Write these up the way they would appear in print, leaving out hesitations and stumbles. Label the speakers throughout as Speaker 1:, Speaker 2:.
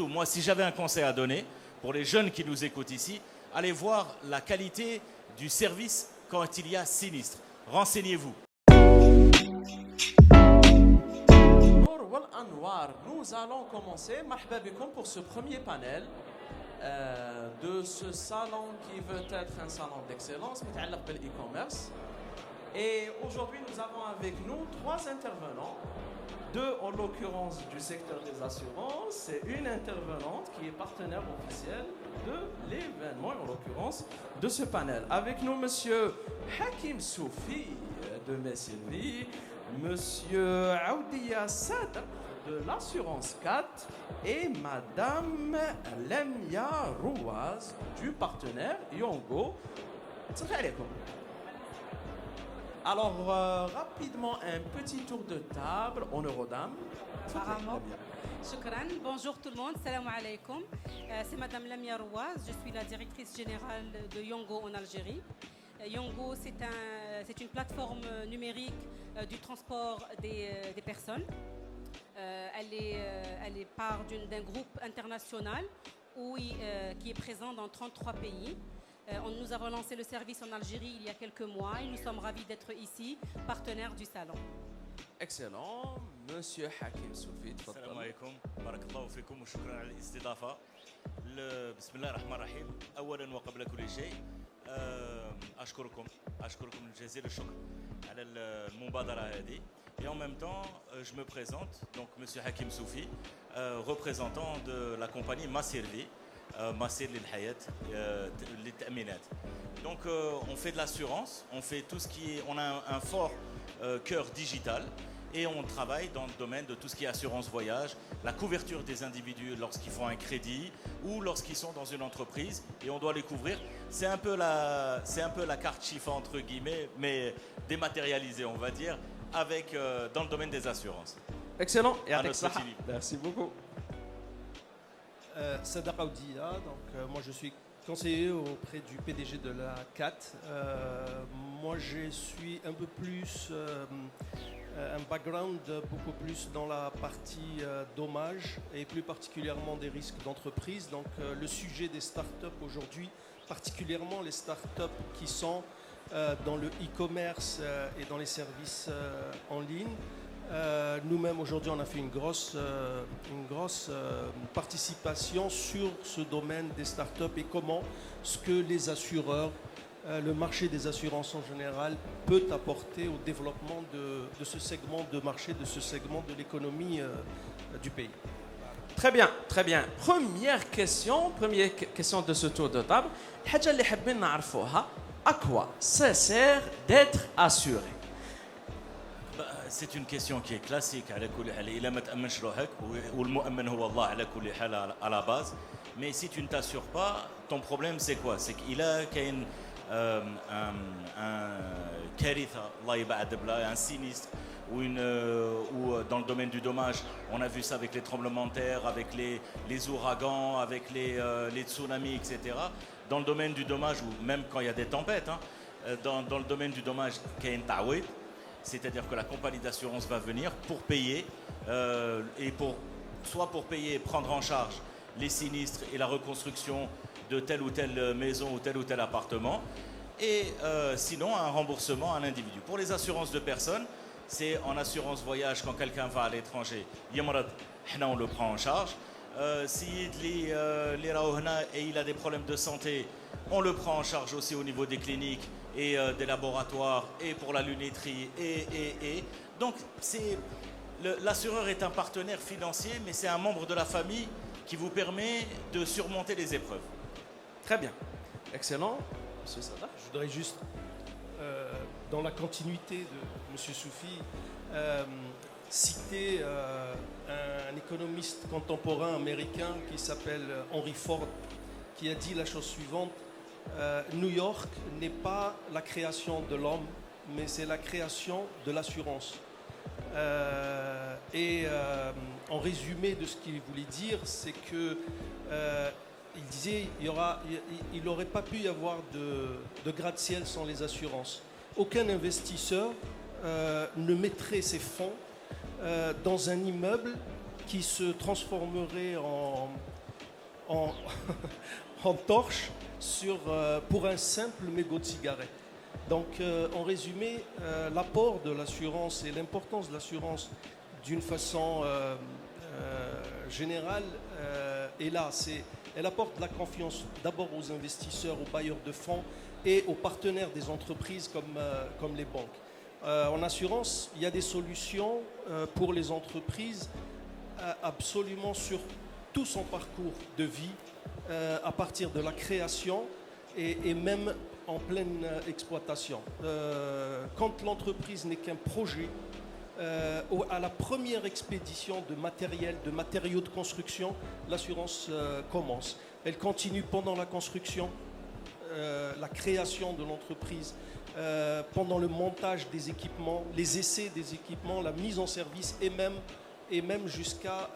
Speaker 1: surtout, moi, si j'avais un conseil à donner pour les jeunes qui nous écoutent ici, allez voir la qualité du service quand il y a sinistre. Renseignez-vous.
Speaker 2: Nous allons commencer pour ce premier panel de ce salon qui veut être un salon d'excellence, e-commerce. Et aujourd'hui, nous avons avec nous 3 intervenants, 2 en l'occurrence du secteur des assurances et une intervenante qui est partenaire officiel de l'événement, en l'occurrence de ce panel. Avec nous, monsieur Hakim Soufi de Messilvi, monsieur Aoudia Sadr de l'assurance 4 et madame Lemia Rouaz du partenaire Yongo. Alors, rapidement, un petit tour de table en Eurodame.
Speaker 3: Shukran. Bonjour tout le monde, salam alaikum. C'est madame Lemia Rouaz, je suis la directrice générale de Yongo en Algérie. Yongo, c'est une plateforme numérique du transport des personnes. Elle est part d'un groupe international qui est présent dans 33 pays. Nous avons lancé le service en Algérie il y a quelques mois et nous sommes ravis d'être ici, partenaires du salon.
Speaker 2: Excellent. Monsieur Hakim Soufi,
Speaker 1: السلام عليكم بارك الله فيكم وشكرا على الاستضافة. بسم الله الرحمن الرحيم. أولا وقبل كل شيء أشكركم جزيل الشكر على المبادرة هذه. Et en même temps, je me présente, donc Monsieur Hakim Soufi, représentant de la compagnie Masirli, Masir Lil Hayat, les Ta'minat. Donc on fait de l'assurance, on fait tout ce qui est, on a un fort cœur digital et on travaille dans le domaine de tout ce qui est assurance voyage, la couverture des individus lorsqu'ils font un crédit ou lorsqu'ils sont dans une entreprise et on doit les couvrir. C'est un peu la carte chiffre entre guillemets, mais dématérialisée on va dire, avec dans le domaine des assurances.
Speaker 2: Excellent. Et merci beaucoup.
Speaker 4: Sadaq Aoudia, donc moi je suis conseiller auprès du PDG de la CAT. Moi je suis un peu plus un background beaucoup plus dans la partie dommages et plus particulièrement des risques d'entreprise. Donc le sujet des startups aujourd'hui, particulièrement les startups qui sont dans le e-commerce et dans les services en ligne. Nous-mêmes aujourd'hui on a fait une grosse participation sur ce domaine des startups et comment ce que les assureurs, le marché des assurances en général peut apporter au développement de ce segment de marché, de ce segment de l'économie du pays.
Speaker 2: Très bien, très bien. Première question de ce tour de table. À quoi ça sert d'être assuré?
Speaker 1: C'est une question qui est classique على كل حال إلا ما تأمنش روحك والمؤمن هو الله على كل حال à la base. Mais si tu ne t'assures pas, ton problème c'est quoi? C'est qu'il a كاين un كارثة الله يبعد بلا, un sinistre ou dans le domaine du dommage, on a vu ça avec les tremblements de terre, avec les ouragans, avec les tsunamis, etc. Dans le domaine du dommage, ou même quand il y a des tempêtes, hein, dans le domaine du dommage, كاين تعويض. C'est-à-dire que la compagnie d'assurance va venir pour payer, soit pour payer et prendre en charge les sinistres et la reconstruction de telle ou telle maison ou tel appartement, et sinon un remboursement à un individu. Pour les assurances de personnes, c'est en assurance voyage quand quelqu'un va à l'étranger, on le prend en charge. Si il a des problèmes de santé, on le prend en charge aussi au niveau des cliniques et des laboratoires et pour la lunetterie et. Donc l'assureur est un partenaire financier, mais c'est un membre de la famille qui vous permet de surmonter les épreuves.
Speaker 2: Très bien. Excellent. Monsieur Sadar.
Speaker 4: Je voudrais juste, dans la continuité de Monsieur Soufi, citer un économiste contemporain américain qui s'appelle Henry Ford, qui a dit la chose suivante: New York n'est pas la création de l'homme, mais c'est la création de l'assurance. En résumé de ce qu'il voulait dire, c'est que il disait il n'aurait pas pu y avoir de gratte-ciel sans les assurances. Aucun investisseur ne mettrait ses fonds dans un immeuble qui se transformerait en, en torche pour un simple mégot de cigarette. Donc, en résumé, l'apport de l'assurance et l'importance de l'assurance d'une façon générale est là. Elle apporte de la confiance d'abord aux investisseurs, aux bailleurs de fonds et aux partenaires des entreprises comme les banques. En assurance, il y a des solutions pour les entreprises absolument sur tout son parcours de vie, à partir de la création et même en pleine exploitation. Quand l'entreprise n'est qu'un projet, à la première expédition de matériel, de matériaux de construction, l'assurance commence. Elle continue pendant la construction, la création de l'entreprise, pendant le montage des équipements, les essais des équipements, la mise en service et même jusqu'à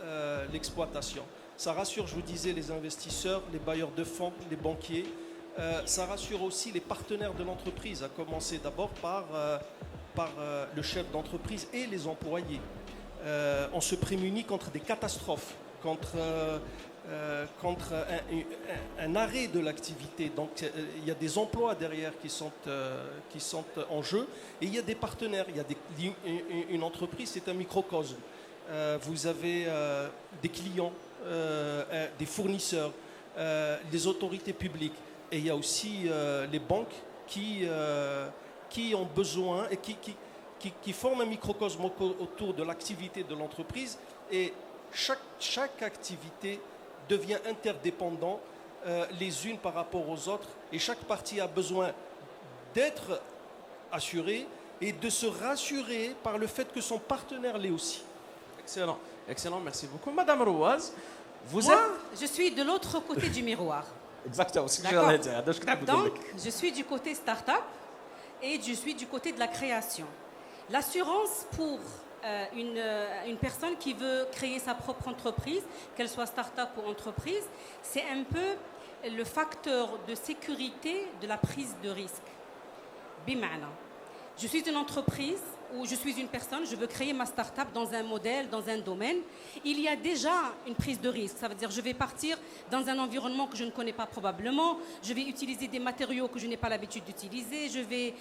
Speaker 4: l'exploitation. Ça rassure, je vous disais, les investisseurs, les bailleurs de fonds, les banquiers. Ça rassure aussi les partenaires de l'entreprise, à commencer d'abord par le chef d'entreprise et les employés. On se prémunit contre des catastrophes, contre un arrêt de l'activité. Donc il y a des emplois derrière qui sont en jeu et il y a des partenaires. Une entreprise, c'est un microcosme. Vous avez des clients, des fournisseurs, des autorités publiques et il y a aussi les banques qui ont besoin et qui forment un microcosme autour de l'activité de l'entreprise et chaque activité devient interdépendante les unes par rapport aux autres et chaque partie a besoin d'être assurée et de se rassurer par le fait que son partenaire l'est aussi.
Speaker 2: Excellent, excellent, merci beaucoup. Madame Rouaz,
Speaker 3: Moi, je suis de l'autre côté du miroir.
Speaker 2: Exactement, c'est ce que
Speaker 3: D'accord.
Speaker 2: j'allais dire.
Speaker 3: Donc, je suis du côté start-up et je suis du côté de la création. L'assurance pour une personne qui veut créer sa propre entreprise, qu'elle soit start-up ou entreprise, c'est un peu le facteur de sécurité de la prise de risque. Bimana. Je suis une entreprise ou je suis une personne, je veux créer ma start-up dans un modèle, dans un domaine. Il y a déjà une prise de risque. Ça veut dire je vais partir dans un environnement que je ne connais pas probablement. Je vais utiliser des matériaux que je n'ai pas l'habitude d'utiliser. Je vais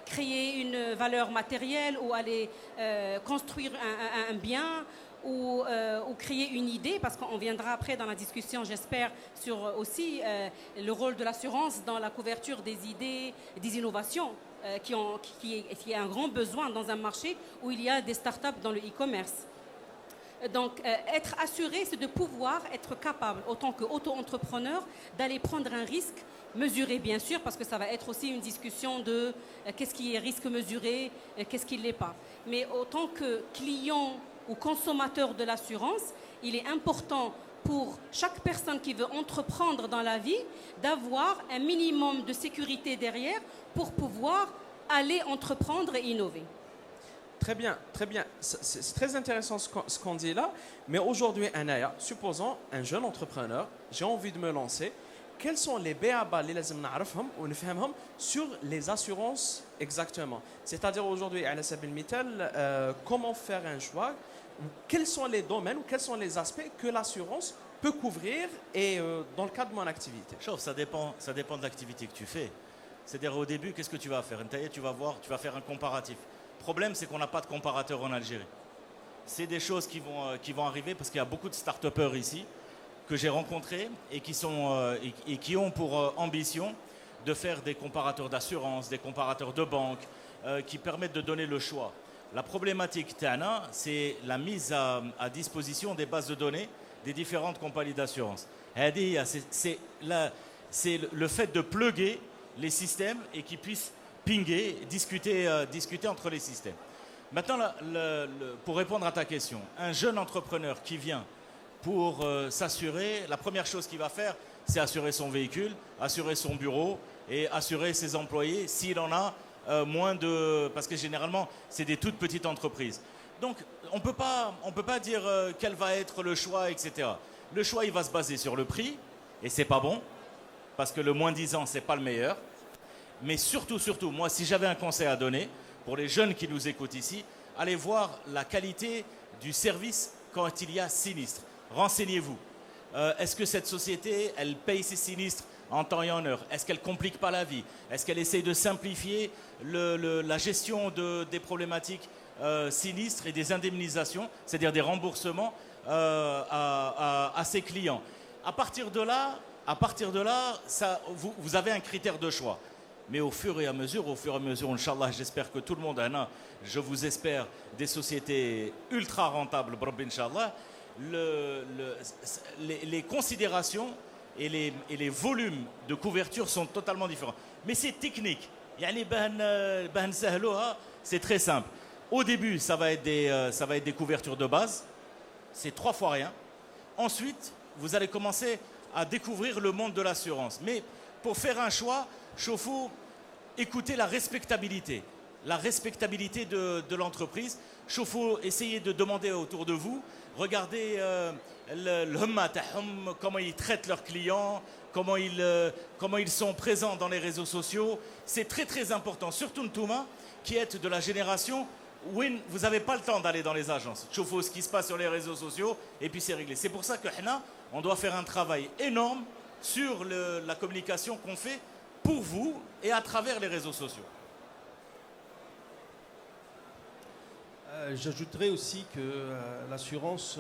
Speaker 3: créer une valeur matérielle ou aller construire un bien ou créer une idée, parce qu'on viendra après dans la discussion, j'espère, sur aussi le rôle de l'assurance dans la couverture des idées, des innovations. Qui est un grand besoin dans un marché où il y a des startups dans le e-commerce. Donc, être assuré, c'est de pouvoir être capable, autant qu'auto-entrepreneur, d'aller prendre un risque mesuré, bien sûr, parce que ça va être aussi une discussion de qu'est-ce qui est risque mesuré, qu'est-ce qui ne l'est pas. Mais autant que client ou consommateur de l'assurance, il est important pour chaque personne qui veut entreprendre dans la vie d'avoir un minimum de sécurité derrière pour pouvoir aller entreprendre et innover.
Speaker 2: Très bien, très bien. C'est très intéressant ce qu'on dit là. Mais aujourd'hui, Anaya, supposons un jeune entrepreneur, j'ai envie de me lancer. Quels sont les BABA اللي لازم نعرفهم ونفهمهم sur les assurances exactement? C'est-à-dire aujourd'hui, à la سبيل المثال, comment faire un choix? Quels sont les domaines ou quels sont les aspects que l'assurance peut couvrir et dans le cadre de mon activité?
Speaker 1: Chauffe, ça dépend de l'activité que tu fais. C'est-à-dire au début, qu'est-ce que tu vas faire? Tu vas faire un comparatif. Le problème, c'est qu'on n'a pas de comparateur en Algérie. C'est des choses qui vont arriver parce qu'il y a beaucoup de start-upers ici que j'ai rencontrés et qui ont pour ambition de faire des comparateurs d'assurance, des comparateurs de banque qui permettent de donner le choix. La problématique TANA, c'est la mise à disposition des bases de données des différentes compagnies d'assurance. C'est le fait de plugger les systèmes et qu'ils puissent pinguer, discuter entre les systèmes. Maintenant, pour répondre à ta question, un jeune entrepreneur qui vient pour s'assurer, la première chose qu'il va faire, c'est assurer son véhicule, assurer son bureau et assurer ses employés s'il en a moins de... Parce que généralement, c'est des toutes petites entreprises. Donc, on peut pas dire quel va être le choix, etc. Le choix, il va se baser sur le prix, et c'est pas bon, parce que le moins 10 ans, c'est pas le meilleur. Mais surtout, moi, si j'avais un conseil à donner, pour les jeunes qui nous écoutent ici, allez voir la qualité du service quand il y a sinistre. Renseignez-vous. Est-ce que cette société, elle paye ses sinistres en temps et en heure? Est-ce qu'elle complique pas la vie? Est-ce qu'elle essaye de simplifier la gestion des problématiques sinistres et des indemnisations, c'est-à-dire des remboursements à ses clients? À partir de là, vous avez un critère de choix. Mais au fur et à mesure, Inch'Allah, j'espère que tout le monde a, je vous espère, des sociétés ultra rentables, Inch'Allah, les considérations et les volumes de couverture sont totalement différents. Mais c'est technique. C'est très simple. Au début, ça va être des couvertures de base. C'est 3 fois rien. Ensuite, vous allez commencer à découvrir le monde de l'assurance. Mais pour faire un choix, Chauffou, écoutez la respectabilité de l'entreprise. Chauffou, essayez de demander autour de vous. Regardez comment ils traitent leurs clients, comment ils sont présents dans les réseaux sociaux. C'est très très important, surtout Ntouma, qui êtes de la génération où vous n'avez pas le temps d'aller dans les agences. Chauffez ce qui se passe sur les réseaux sociaux et puis c'est réglé. C'est pour ça que on doit faire un travail énorme sur la communication qu'on fait pour vous et à travers les réseaux sociaux.
Speaker 4: J'ajouterais aussi que l'assurance,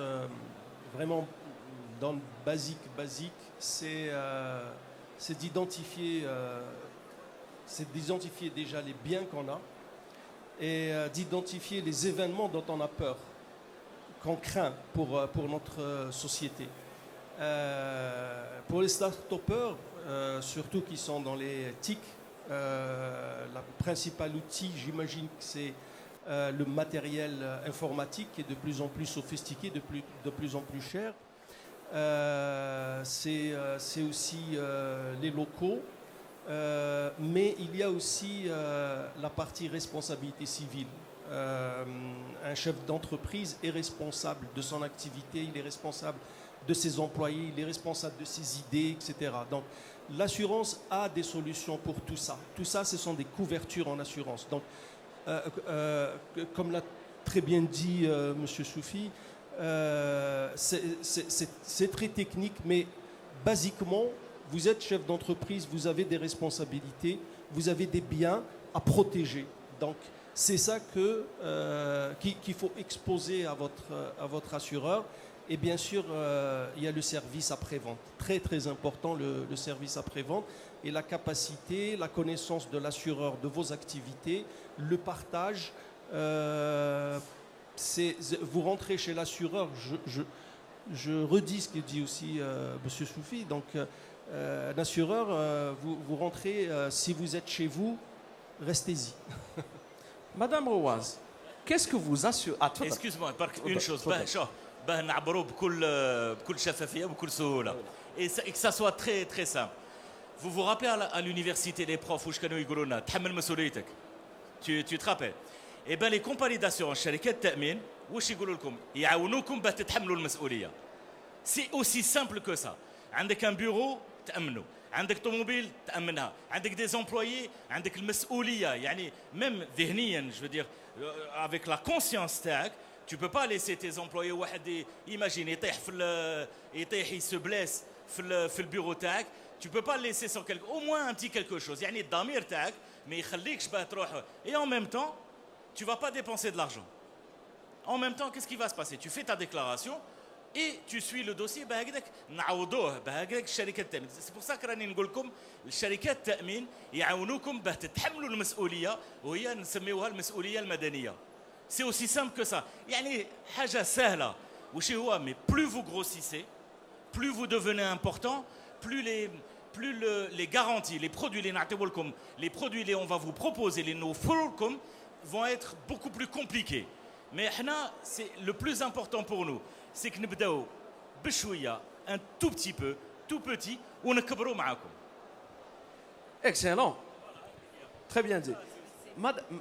Speaker 4: vraiment dans le basique, c'est d'identifier déjà les biens qu'on a et d'identifier les événements dont on a peur, qu'on craint pour notre société. Pour les start-upers, surtout qui sont dans les TIC, le principal outil, j'imagine que c'est le matériel informatique qui est de plus en plus sophistiqué, de plus en plus cher. C'est aussi les locaux, mais il y a aussi la partie responsabilité civile. Un chef d'entreprise est responsable de son activité, il est responsable de ses employés, il est responsable de ses idées, etc. Donc l'assurance a des solutions pour tout ça. Tout ça, ce sont des couvertures en assurance. Donc, comme l'a très bien dit M. Soufi, c'est très technique, mais basiquement, vous êtes chef d'entreprise, vous avez des responsabilités, vous avez des biens à protéger. Donc, c'est ça qu'il faut exposer à votre assureur. Et bien sûr, il y a le service après-vente. Très, très important, le service après-vente. Et la capacité, la connaissance de l'assureur de vos activités, le partage. Vous rentrez chez l'assureur, je redis ce que dit aussi M. Soufi. Donc, l'assureur, vous rentrez, si vous êtes chez vous, restez-y.
Speaker 2: Madame Rouaz, qu'est-ce que vous assurez?
Speaker 1: Excuse-moi, une chose. نعبروا بكل شفافية وبكل سهولة et que ça soit très très simple. Vous vous rappelez à l'université les profs où كانوا يقولوا لنا تحمل مسؤوليتك. Tu te rappelles? Eh ben les compagnies d'assurance, شركات التأمين واش يقولوا لكم؟ يعاونوكم باش تتحملوا المسؤولية. C'est aussi simple que ça. عندك un bureau تأمنه. عندك طوموبيل تأمنها. عندك des employés عندك المسؤولية. يعني même ذهنيا, je veux dire, avec la conscience تاعك. Tu ne peux pas laisser tes employés, imagine, il se blesse dans le bureau tag. Tu ne peux pas le laisser sans au moins un petit quelque chose. يعني الضمير تاعك ما يخليكش باه تروح. Et en même temps, tu ne vas pas dépenser de l'argent. En même temps, qu'est-ce qui va se passer? Tu fais ta déclaration et tu suis le dossier. بهكذاك نعوضوه بهكذاك الشركات التأمين. C'est pour ça que راني نقول لكم الشركات التأمين يعاونوكم باه تتحملوا المسؤولية وهي نسميوها المسؤولية المدنية. C'est aussi simple que ça. يعني حاجة سهلة. وشي هو, mais plus vous grossissez, plus vous devenez important, plus les garanties, les produits, les produits on va vous proposer, les نوفرلكم vont être beaucoup plus compliqués. Mais c'est le plus important pour nous, c'est que نبداو بشوية, un tout petit peu, tout petit, ونكبروا معاكم.
Speaker 2: Excellent. Très bien dit.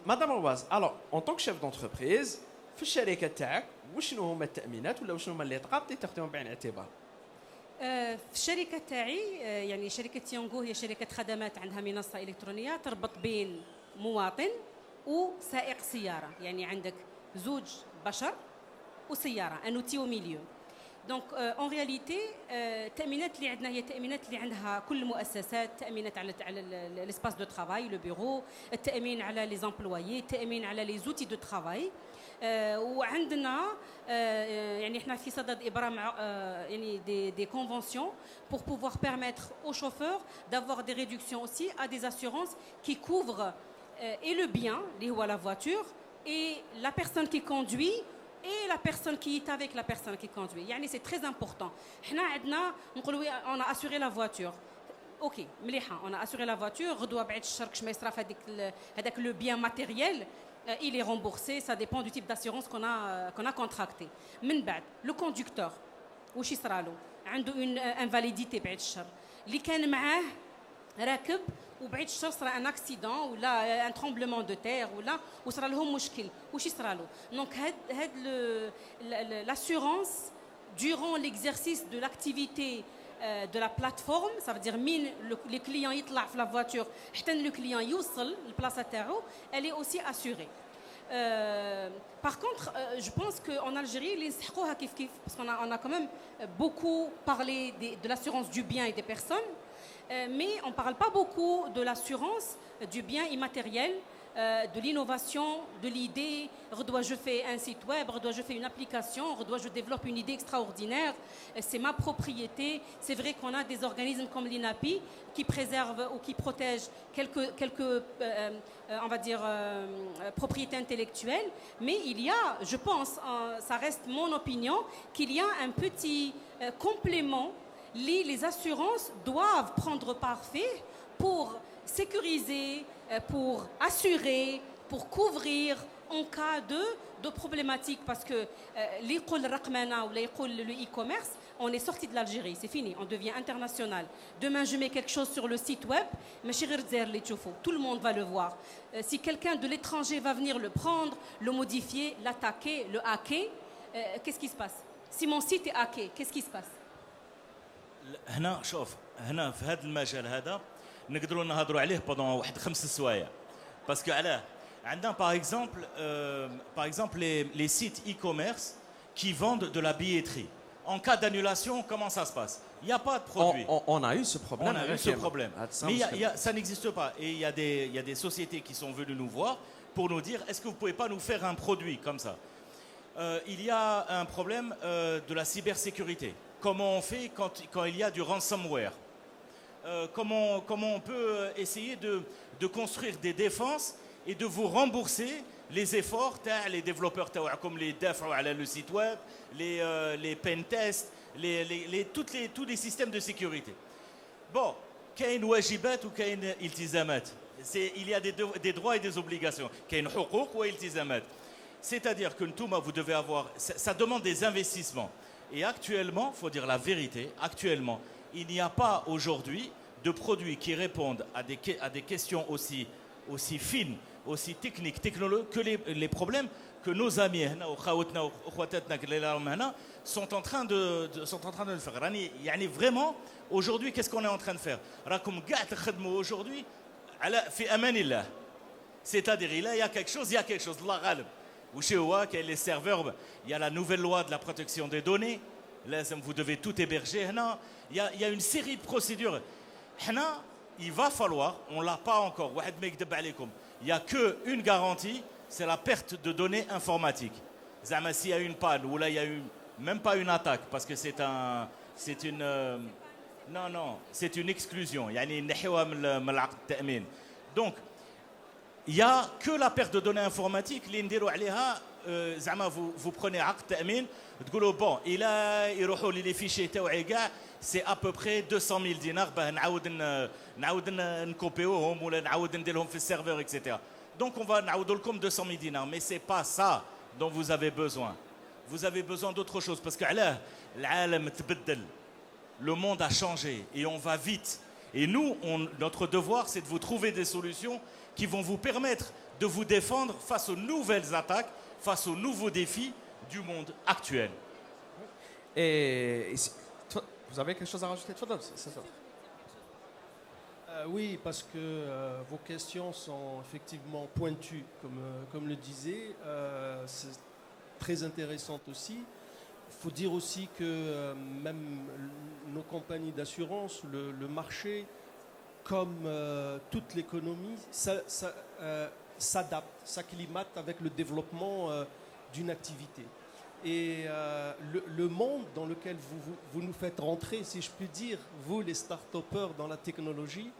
Speaker 2: Madame Rouaz, alors, en tant que chef d'entreprise, في الشركة تاعك وشنو هما التأمينات ولا وشنو هما اللي تاخذهم بعين الاعتبار؟
Speaker 3: في الشركة تاعي يعني شركة يونغو هي شركة خدمات عندها منصة إلكترونية تربط بين مواطن وسائق سيارة. يعني عندك زوج بشر وسيارة، ان اوتي او ميليو. دونك اون رياليتي التامينات اللي عندنا هي التامينات اللي عندها كل المؤسسات، التامينات على ليسباس دو ترافاي لو بيرو، التامين على لي زامبلويي، التامين على لي زوتي دو ترافاي. وعندنا يعني احنا في صدد ابرام يعني des conventions pour pouvoir permettre aux chauffeurs d'avoir des réductions aussi à des assurances qui couvrent et le bien اللي هو la voiture et la personne qui conduit et la personne qui est avec la personne qui conduit. يعني c'est très important. حنا عندنا نقولوا on a assuré la voiture. اوكي مليحه on a assuré la voiture. غدوه بعد الشر كش ما يصرا في هذاك le bien matériel, il est remboursé, ça dépend du type d'assurance qu'on a contracté. من بعد le conducteur واش يصرا له؟ عنده une invalidité بعد الشر. اللي كان معاه راكب وبعد الشر صرا ان اكسيدون ولا ان ترومبلمون دو تير وصرا لهم مشكل، واش يصرا له؟ دونك هاد l'assurance durant l'exercice de l'activité de la plateforme, ça veut dire من les clients يطلع في la voiture حتى le client يوصل البلاصه تاعو, elle est aussi assurée. Par contre, je pense qu'en Algérie, les نسحقوها كيف كيف, parce qu'on a quand même beaucoup parlé de l'assurance du bien et des personnes, mais on ne parle pas beaucoup de l'assurance du bien immatériel, de l'innovation, de l'idée. Je fais un site web, je fais une application, je développe une idée extraordinaire, c'est ma propriété. C'est vrai qu'on a des organismes comme l'INAPI qui préservent ou qui protègent quelques on va dire, propriétés intellectuelles, mais il y a, je pense, ça reste mon opinion, qu'il y a un petit complément. Les assurances doivent prendre parfait pour sécuriser, pour assurer, pour couvrir en cas de problématiques. Parce que le e-commerce, on est sorti de l'Algérie, c'est fini, on devient international. Demain, je mets quelque chose sur le site web, tout le monde va le voir. Si quelqu'un de l'étranger va venir le prendre, le modifier, l'attaquer, le hacker, qu'est-ce qui se passe? Si mon site est hacké, qu'est-ce qui se passe?
Speaker 1: هنا شوف, هنا في هذا المجال هذا نقدروا نهضروا عليه pendant واحد 5 سوايع. parce que علاه عندنا par exemple les sites e-commerce qui vendent de la billetterie. En cas d'annulation, comment ça se passe? Il n'y a pas de produit.
Speaker 2: On a eu ce problème.
Speaker 1: On a eu ce problème. Mais ça n'existe pas. Et il y a des sociétés qui sont venues nous voir pour nous dire, est-ce que vous ne pouvez pas nous faire un produit comme ça? Il y a un problème de la cybersécurité. Comment on fait quand il y a du ransomware? Comment on peut essayer de construire des défenses et de vous rembourser les efforts, les développeurs comme les devs le site web, les pen tests, tous les systèmes de sécurité. Bon, كاين واجبات وكاين التزامات. Il y a des droits et des obligations. كاين حقوق والتزامات. C'est-à-dire que vous devez avoir, ça demande des investissements. Et actuellement, il faut dire la vérité, actuellement, il n'y a pas aujourd'hui de produits qui répondent à des questions aussi fines, aussi techniques, technologiques, que les problèmes que nos amis sont en train de le faire. Yani vraiment, aujourd'hui, qu'est-ce qu'on est en train de faire? Aujourd'hui, c'est-à-dire, il y a quelque chose, Allah ghalib. Les serveurs, il y a la nouvelle loi de la protection des données. Là, vous devez tout héberger. Il y a une série de procédures. Il va falloir, on ne l'a pas encore, il n'y a qu'une garantie, c'est la perte de données informatiques. S'il y a une panne, ou là il y a même pas une attaque, parce que c'est une exclusion. Donc, il n'y a que la perte de données informatiques. Vous prenez acte تأمين, تقولوا bon, يروحوا les fichiers c'est à peu près 200 000 dinars نعاود نكوبيوهم ولا نعاود نديرهم في السيرفر etc. Donc on va نعاودوا لكم 200 000 dinars, mais c'est pas ça dont vous avez besoin. Vous avez besoin d'autre chose, parce que علاه العالم تبدل, le monde a changé et on va vite. Et nous, notre devoir, c'est de vous trouver des solutions qui vont vous permettre de vous défendre face aux nouvelles attaques, face aux nouveaux défis du monde actuel.
Speaker 2: Et vous avez quelque chose à rajouter?
Speaker 4: Oui, parce que vos questions sont effectivement pointues, comme le disait. C'est très intéressante aussi. faut dire aussi que même nos compagnies d'assurance, le marché, comme toute l'économie, s'adapte, s'acclimate avec le développement d'une activité. Et le monde dans lequel vous nous faites rentrer, si je puis dire, vous les start-upers dans la technologie,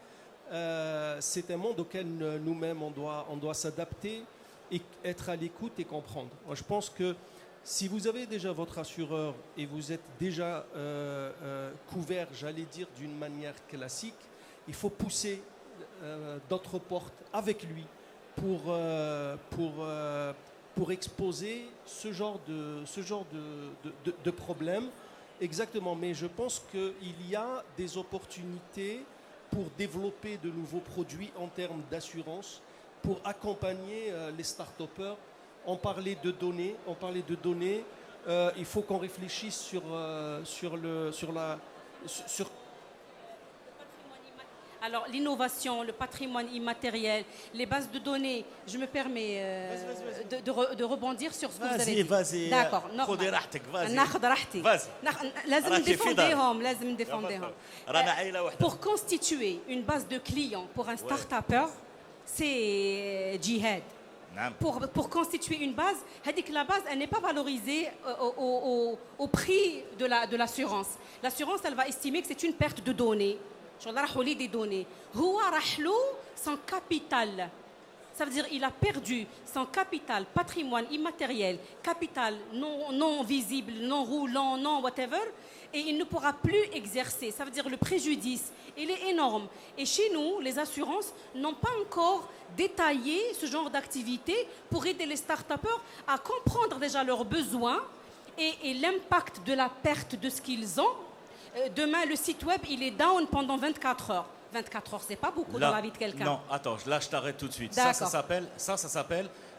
Speaker 4: c'est un monde auquel nous-mêmes on doit s'adapter et être à l'écoute et comprendre. Moi, je pense que si vous avez déjà votre assureur et vous êtes déjà couvert, j'allais dire, d'une manière classique, il faut pousser d'autres portes avec lui pour exposer ce genre de problème. Exactement, mais je pense qu'il y a des opportunités pour développer de nouveaux produits en termes d'assurance, pour accompagner les start-upers. On parlait de données, il faut qu'on réfléchisse sur
Speaker 3: Alors, l'innovation, le patrimoine immatériel, les bases de données, je me permets de rebondir sur ce que vous avez dit.
Speaker 1: Vas-y,
Speaker 3: D'accord,
Speaker 1: خذي راحتك, vas-y.
Speaker 3: ناخذ راحتي. لازم نديفونديهم.
Speaker 1: رانا عائلة واحدة.
Speaker 3: Pour constituer une base de clients pour un start-upper, c'est djihad. Pour constituer une base, la base, elle n'est pas valorisée au prix de l'assurance. L'assurance, elle va estimer que c'est une perte de données. Des données. Son capital. Ça veut dire qu'il a perdu son capital, patrimoine immatériel, capital non visible, non roulant, non whatever, et il ne pourra plus exercer. Ça veut dire le préjudice, il est énorme. Et chez nous, les assurances n'ont pas encore détaillé ce genre d'activité pour aider les start-upers à comprendre déjà leurs besoins et l'impact de la perte de ce qu'ils ont. Demain, le site web, il est down pendant 24 heures. 24 heures, c'est pas beaucoup dans la vie de quelqu'un.
Speaker 1: Non, attends, là, je t'arrête tout de suite. Ça s'appelle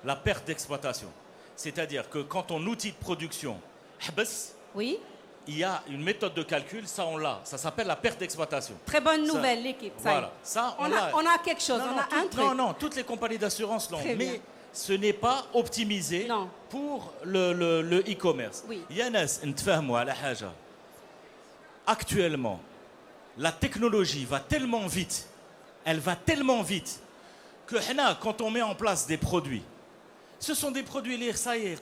Speaker 1: la perte d'exploitation. C'est-à-dire que quand ton outil de production,
Speaker 3: oui,
Speaker 1: il y a une méthode de calcul, ça, on l'a. Ça s'appelle la perte d'exploitation.
Speaker 3: Très bonne nouvelle, l'équipe.
Speaker 1: Voilà. Ça,
Speaker 3: on a quelque chose, on a un truc.
Speaker 1: Non, toutes les compagnies d'assurance l'ont. Mais ce n'est pas optimisé pour le e-commerce.
Speaker 3: Oui.
Speaker 1: Yanas, نتفاهموا على حاجة. Actuellement, la technologie va tellement vite, elle va tellement vite, que quand on met en place des produits, ce sont des produits, ça y est,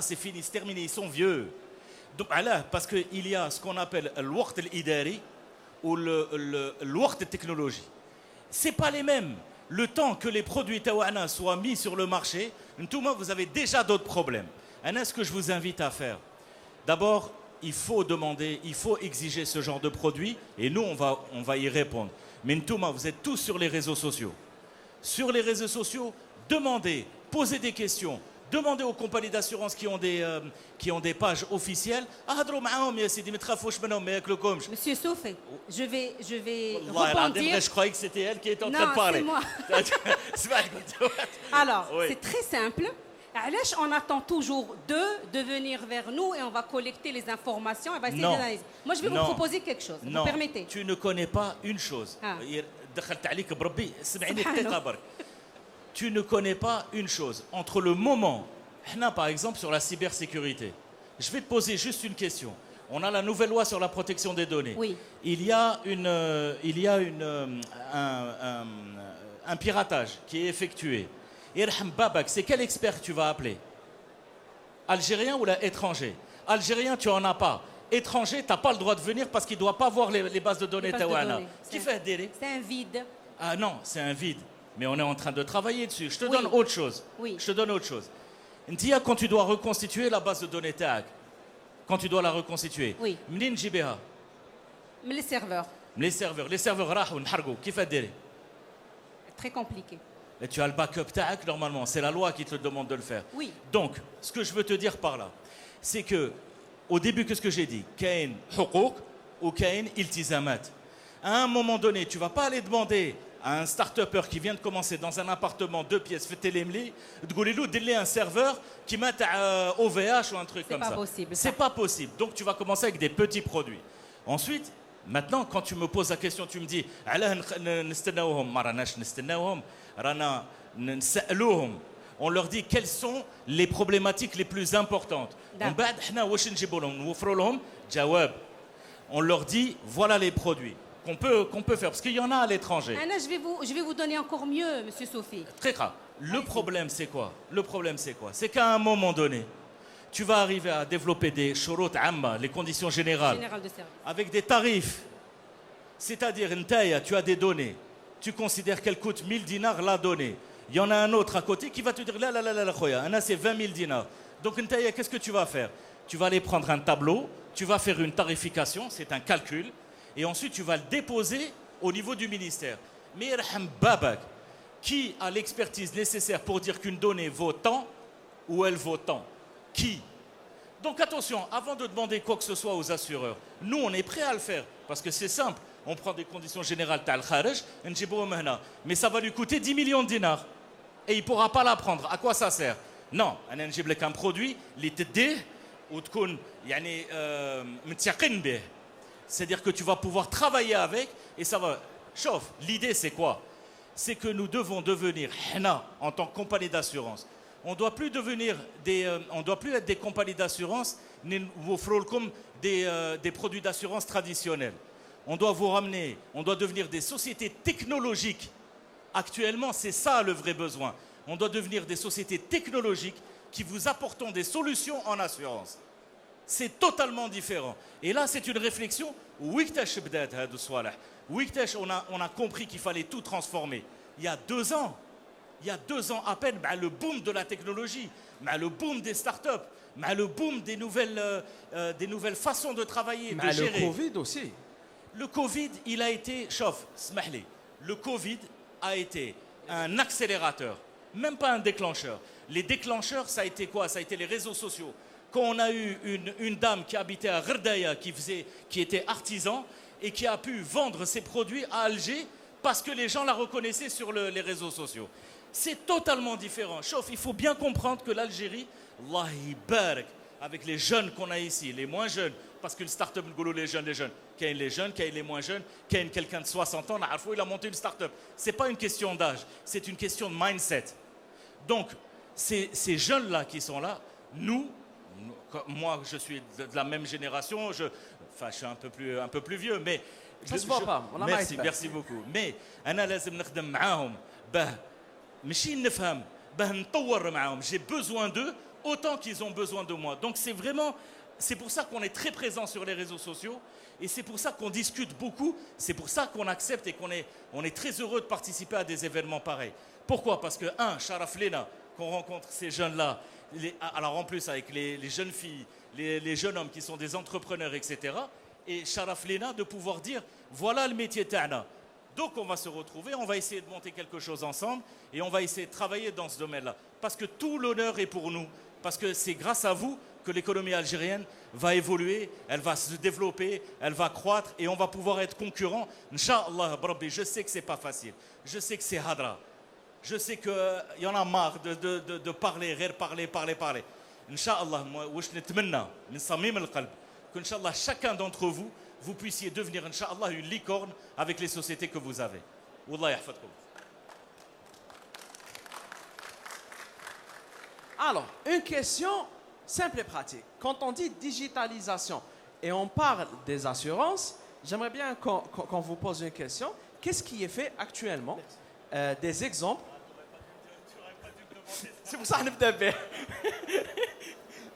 Speaker 1: c'est fini, c'est terminé, ils sont vieux. Donc, parce qu'il y a ce qu'on appelle le waqt al-idari ou le waqt de technologie. Ce n'est pas les mêmes. Le temps que les produits tawana soient mis sur le marché, vous avez déjà d'autres problèmes. Ce que je vous invite à faire, d'abord, il faut demander, il faut exiger ce genre de produit et nous, on va y répondre. Mais Ntouma, vous êtes tous sur les réseaux sociaux. Sur les réseaux sociaux, demandez, posez des questions, demandez aux compagnies d'assurance qui ont des pages officielles.
Speaker 3: Monsieur Sophie, je vais rebondir.
Speaker 1: Je croyais que c'était elle qui était en train de parler.
Speaker 3: Non, c'est moi. Alors, c'est très simple. On attend toujours de venir vers nous et on va collecter les informations et on va essayer d'analyser. Moi, je vais vous proposer quelque chose. Vous permettez?
Speaker 1: Tu ne connais pas une chose. Tu ne connais pas une chose. Entre le moment, par exemple, sur la cybersécurité, je vais te poser juste une question. On a la nouvelle loi sur la protection des données.
Speaker 3: Oui.
Speaker 1: Il y a un piratage qui est effectué. Irham Babak, c'est quel expert tu vas appeler? Algérien ou étranger? Algérien, tu n'en as pas. Étranger, tu n'as pas le droit de venir parce qu'il ne doit pas voir les bases de données Tawana.
Speaker 3: C'est un vide.
Speaker 1: Ah non, c'est un vide. Mais on est en train de travailler dessus. Je te donne autre chose.
Speaker 3: Oui.
Speaker 1: Je te donne autre chose. Ntia, quand tu dois reconstituer la base de données TAG, quand tu dois la reconstituer,
Speaker 3: oui.
Speaker 1: Mnin Jibeha?
Speaker 3: Les serveurs.
Speaker 1: Les serveurs, rahou, nhargou, qui fait délai?
Speaker 3: Très compliqué.
Speaker 1: Et tu as le backup TAC normalement, c'est la loi qui te demande de le faire.
Speaker 3: Oui.
Speaker 1: Donc, ce que je veux te dire par là, c'est que, au début, qu'est-ce que j'ai dit? Kain huquq ou kain iltizamat. À un moment donné, tu ne vas pas aller demander à un start-upper qui vient de commencer dans un appartement 2 pièces, fait télémli, de un serveur qui met OVH ou un truc comme ça. C'est pas possible. Donc, tu vas commencer avec des petits produits. Ensuite, maintenant, quand tu me poses la question, tu me dis, رانا نستناوهم رانا نسألوهم On leur dit quelles sont les problématiques les plus importantes.
Speaker 3: D'accord.
Speaker 1: ومن بعد حنا واش نجيبوا لهم نوفروا لهم جواب. On leur dit voilà les produits qu'on peut faire parce qu'il y en a à l'étranger.
Speaker 3: Anna, je vais vous donner encore mieux, Monsieur Sophie.
Speaker 1: Très grave. Le problème c'est quoi? C'est qu'à un moment donné, tu vas arriver à développer des shurut amma, les conditions générales,
Speaker 3: Général de service.
Speaker 1: avec des tarifs. C'est-à-dire, Ntaïa, tu as des données. Tu considères qu'elles coûtent 1000 dinars la donnée. Il y en a un autre à côté qui va te dire, là, khoya, Anna, c'est 20 000 dinars. Donc, Ntaïa, qu'est-ce que tu vas faire? Tu vas aller prendre un tableau, tu vas faire une tarification, c'est un calcul, et ensuite tu vas le déposer au niveau du ministère. Mais Irham Babak, qui a l'expertise nécessaire pour dire qu'une donnée vaut tant ou elle vaut tant? Qui? Donc attention, avant de demander quoi que ce soit aux assureurs, nous on est prêts à le faire, parce que c'est simple. On prend des conditions générales, mais ça va lui coûter 10 millions de dinars. Et il ne pourra pas la prendre. À quoi ça sert? Non, on a un produit, c'est-à-dire que tu vas pouvoir travailler avec et ça va. Chauffe, l'idée c'est quoi? C'est que nous devons devenir, en tant que compagnie d'assurance, on ne doit plus être des compagnies d'assurance, des produits d'assurance traditionnels. On doit vous ramener, on doit devenir des sociétés technologiques. Actuellement, c'est ça le vrai besoin. On doit devenir des sociétés technologiques qui vous apportent des solutions en assurance. C'est totalement différent. Et là, c'est une réflexion. On a compris qu'il fallait tout transformer. Il y a 2 ans à peine, le boom de la technologie, le boom des startups, le boom des nouvelles façons de travailler, de gérer.
Speaker 2: Le Covid aussi.
Speaker 1: Le Covid, il a été, le Covid a été un accélérateur, même pas un déclencheur. Les déclencheurs, ça a été quoi? Ça a été les réseaux sociaux. Quand on a eu une dame qui habitait à Gherdaya, qui était artisan, et qui a pu vendre ses produits à Alger, parce que les gens la reconnaissaient sur les réseaux sociaux. C'est totalement différent. Chauffe, il faut bien comprendre que l'Algérie, Allah barak, avec les jeunes qu'on a ici, les moins jeunes, parce que le start-up, les jeunes, qu'il y ait les jeunes, qu'il y ait les moins jeunes, qu'il y ait quelqu'un de 60 ans, il a monté une start-up. Ce n'est pas une question d'âge, c'est une question de mindset. Donc, ces jeunes-là qui sont là, moi je suis de la même génération, je suis un peu plus vieux, mais...
Speaker 2: Ça se voit pas.
Speaker 1: Merci beaucoup. Mais, j'ai besoin d'eux autant qu'ils ont besoin de moi. Donc c'est pour ça qu'on est très présent sur les réseaux sociaux et c'est pour ça qu'on discute beaucoup, c'est pour ça qu'on accepte et on est très heureux de participer à des événements pareils. Pourquoi? Parce que, Sharaf Lena, qu'on rencontre ces jeunes-là, alors en plus avec les jeunes filles, les jeunes hommes qui sont des entrepreneurs, etc. Et Sharaf Lena de pouvoir dire, voilà le métier Ta'na. Donc on va se retrouver, on va essayer de monter quelque chose ensemble et on va essayer de travailler dans ce domaine-là. Parce que tout l'honneur est pour nous. Parce que c'est grâce à vous que l'économie algérienne va évoluer, elle va se développer, elle va croître et on va pouvoir être concurrent. Inch'Allah, Brabbi, je sais que c'est pas facile. Je sais que c'est hadra. Je sais qu'il y en a marre de parler, parler. Inch'Allah, moi, je n'etmenna, min samim al-qalb, qu'Inch'Allah, chacun d'entre vous, vous puissiez devenir, Inch'Allah, une licorne avec les sociétés que vous avez. Wallah yahfadkoum.
Speaker 2: Alors, une question simple et pratique. Quand on dit digitalisation et on parle des assurances, j'aimerais bien qu'on vous pose une question. Qu'est-ce qui est fait actuellement? Des exemples. C'est pour ça que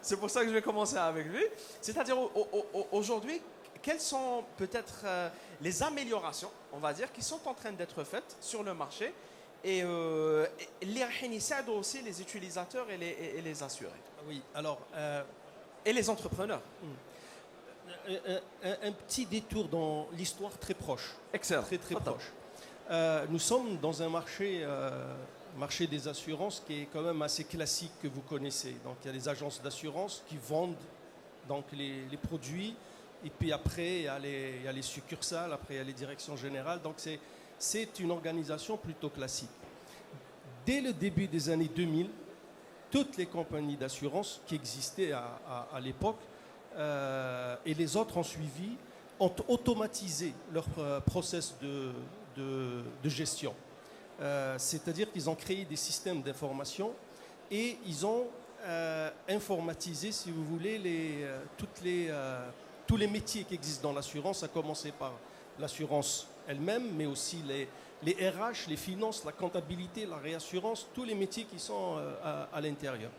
Speaker 2: c'est pour ça que je vais commencer avec lui. C'est-à-dire, aujourd'hui, quelles sont peut-être les améliorations, on va dire, qui sont en train d'être faites sur le marché et les aident aussi les utilisateurs et les assurés.
Speaker 4: Oui, alors...
Speaker 2: et les entrepreneurs.
Speaker 4: Un petit détour dans l'histoire très proche.
Speaker 2: Excellent.
Speaker 4: Très proche. Nous sommes dans un marché des assurances qui est quand même assez classique que vous connaissez. Donc il y a des agences d'assurance qui vendent donc, les produits et puis après il y a les succursales, après il y a les directions générales. Donc c'est une organisation plutôt classique. Dès le début des années 2000, toutes les compagnies d'assurance qui existaient à l'époque et les autres ont suivi, ont automatisé leur process de gestion. C'est-à-dire qu'ils ont créé des systèmes d'information et ils ont informatisé, si vous voulez, tous les métiers qui existent dans l'assurance, à commencer par l'assurance elle-même, mais aussi les RH, les finances, la comptabilité, la réassurance, tous les métiers qui sont à l'intérieur.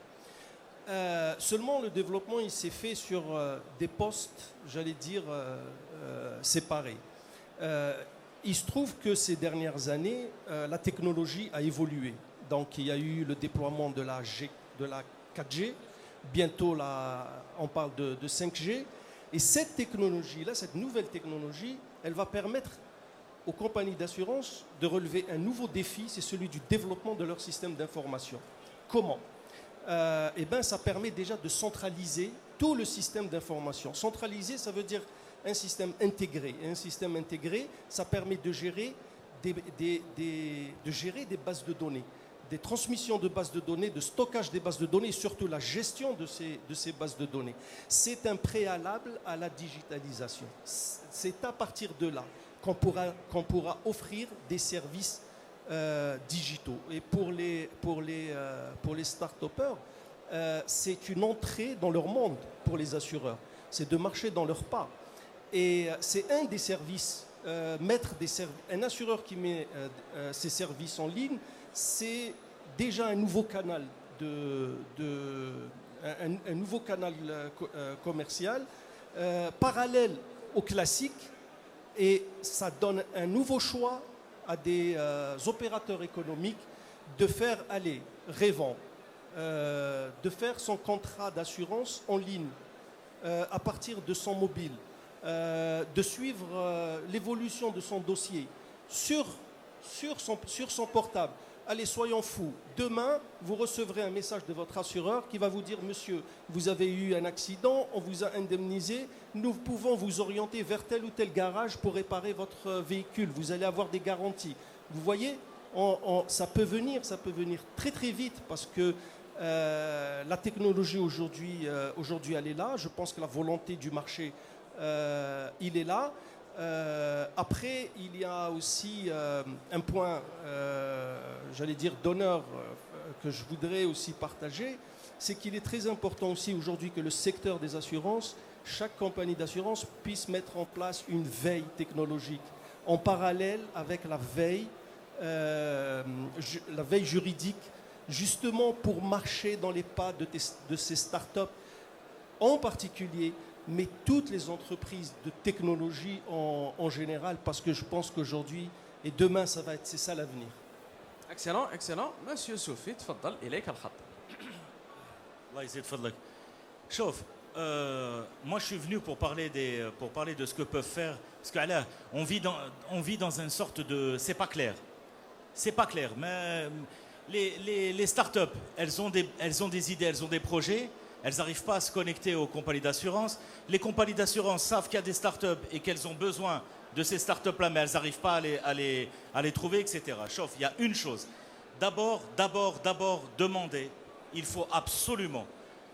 Speaker 4: Seulement, le développement, il s'est fait sur des postes, j'allais dire, séparés. Il se trouve que ces dernières années, la technologie a évolué. Donc, il y a eu le déploiement de la 4G. Bientôt, on parle de 5G. Et cette technologie-là, cette nouvelle technologie, elle va permettre aux compagnies d'assurance de relever un nouveau défi, c'est celui du développement de leur système d'information. Comment ? Ça permet déjà de centraliser tout le système d'information. Centraliser, ça veut dire un système intégré. Et un système intégré, ça permet de gérer des bases de données, des transmissions de bases de données, de stockage des bases de données et surtout la gestion de ces bases de données. C'est un préalable à la digitalisation. C'est à partir de là qu'on pourra offrir des services digitaux. Et pour les start-upers, c'est une entrée dans leur monde pour les assureurs. C'est de marcher dans leur pas. Et c'est un des services, un assureur qui met ses services en ligne, c'est déjà un nouveau canal un nouveau canal commercial parallèle au classique, et ça donne un nouveau choix à des opérateurs économiques de faire aller rêvant, de faire son contrat d'assurance en ligne à partir de son mobile, de suivre l'évolution de son dossier sur son portable. Allez, soyons fous. Demain, vous recevrez un message de votre assureur qui va vous dire « Monsieur, vous avez eu un accident, on vous a indemnisé, nous pouvons vous orienter vers tel ou tel garage pour réparer votre véhicule. Vous allez avoir des garanties. » Vous voyez, ça peut venir très très vite parce que la technologie aujourd'hui, elle est là. Je pense que la volonté du marché, il est là. Après, il y a aussi un point, j'allais dire, d'honneur que je voudrais aussi partager, c'est qu'il est très important aussi aujourd'hui que le secteur des assurances, chaque compagnie d'assurance puisse mettre en place une veille technologique en parallèle avec la veille juridique, justement pour marcher dans les pas de ces startups en particulier, mais toutes les entreprises de technologie en général, parce que je pense qu'aujourd'hui et demain, c'est ça l'avenir.
Speaker 2: Excellent, excellent. Monsieur Soufi, تفضل إليك الخط.
Speaker 1: Allah يزيد فضلك. شوف, moi je suis venu pour parler de ce que peuvent faire, parce que là, on vit dans une sorte de, c'est pas clair, mais les startups, elles ont des idées, elles ont des projets. Elles n'arrivent pas à se connecter aux compagnies d'assurance. Les compagnies d'assurance savent qu'il y a des startups et qu'elles ont besoin de ces startups-là, mais elles n'arrivent pas à les trouver, etc. Sauf, il y a une chose. D'abord, demander, il faut absolument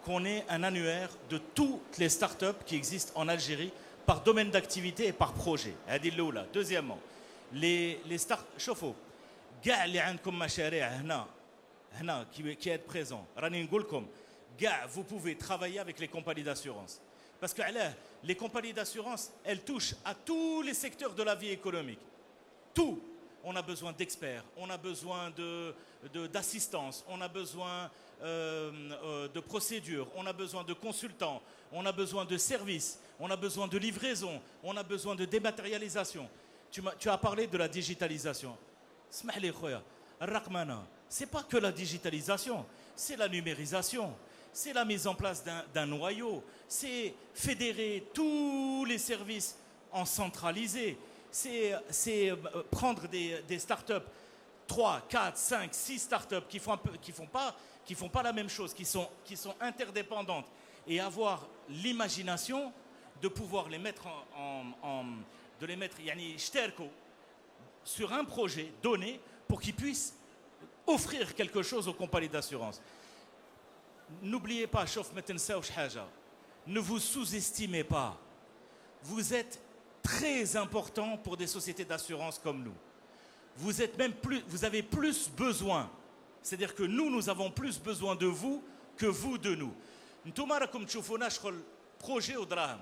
Speaker 1: qu'on ait un annuaire de toutes les startups qui existent en Algérie par domaine d'activité et par projet. Deuxièmement, les startups, شوفوا, كاع اللي عندكم مشاريع هنا qui est présent. راني نقول لكم, vous pouvez travailler avec les compagnies d'assurance. Parce que les compagnies d'assurance, elles touchent à tous les secteurs de la vie économique. Tout. On a besoin d'experts, on a besoin d'assistance, on a besoin de procédures, on a besoin de consultants, on a besoin de services, on a besoin de livraison, on a besoin de dématérialisation. Tu as parlé de la digitalisation. اسمح لي خويا, الرقمنة, c'est pas que la digitalisation, c'est la numérisation. C'est la mise en place d'un noyau, c'est fédérer tous les services en centralisé, c'est prendre des startups, 3, 4, 5, 6 startups qui font pas la même chose, qui sont interdépendantes, et avoir l'imagination de pouvoir les mettre sur un projet donné pour qu'ils puissent offrir quelque chose aux compagnies d'assurance. N'oubliez pas, ne vous sous-estimez pas. Vous êtes très important pour des sociétés d'assurance comme nous. Vous avez plus besoin C'est-à-dire que nous avons plus besoin de vous que vous de nous. Ntouma rakom tchoufouna shkhol projet au drame.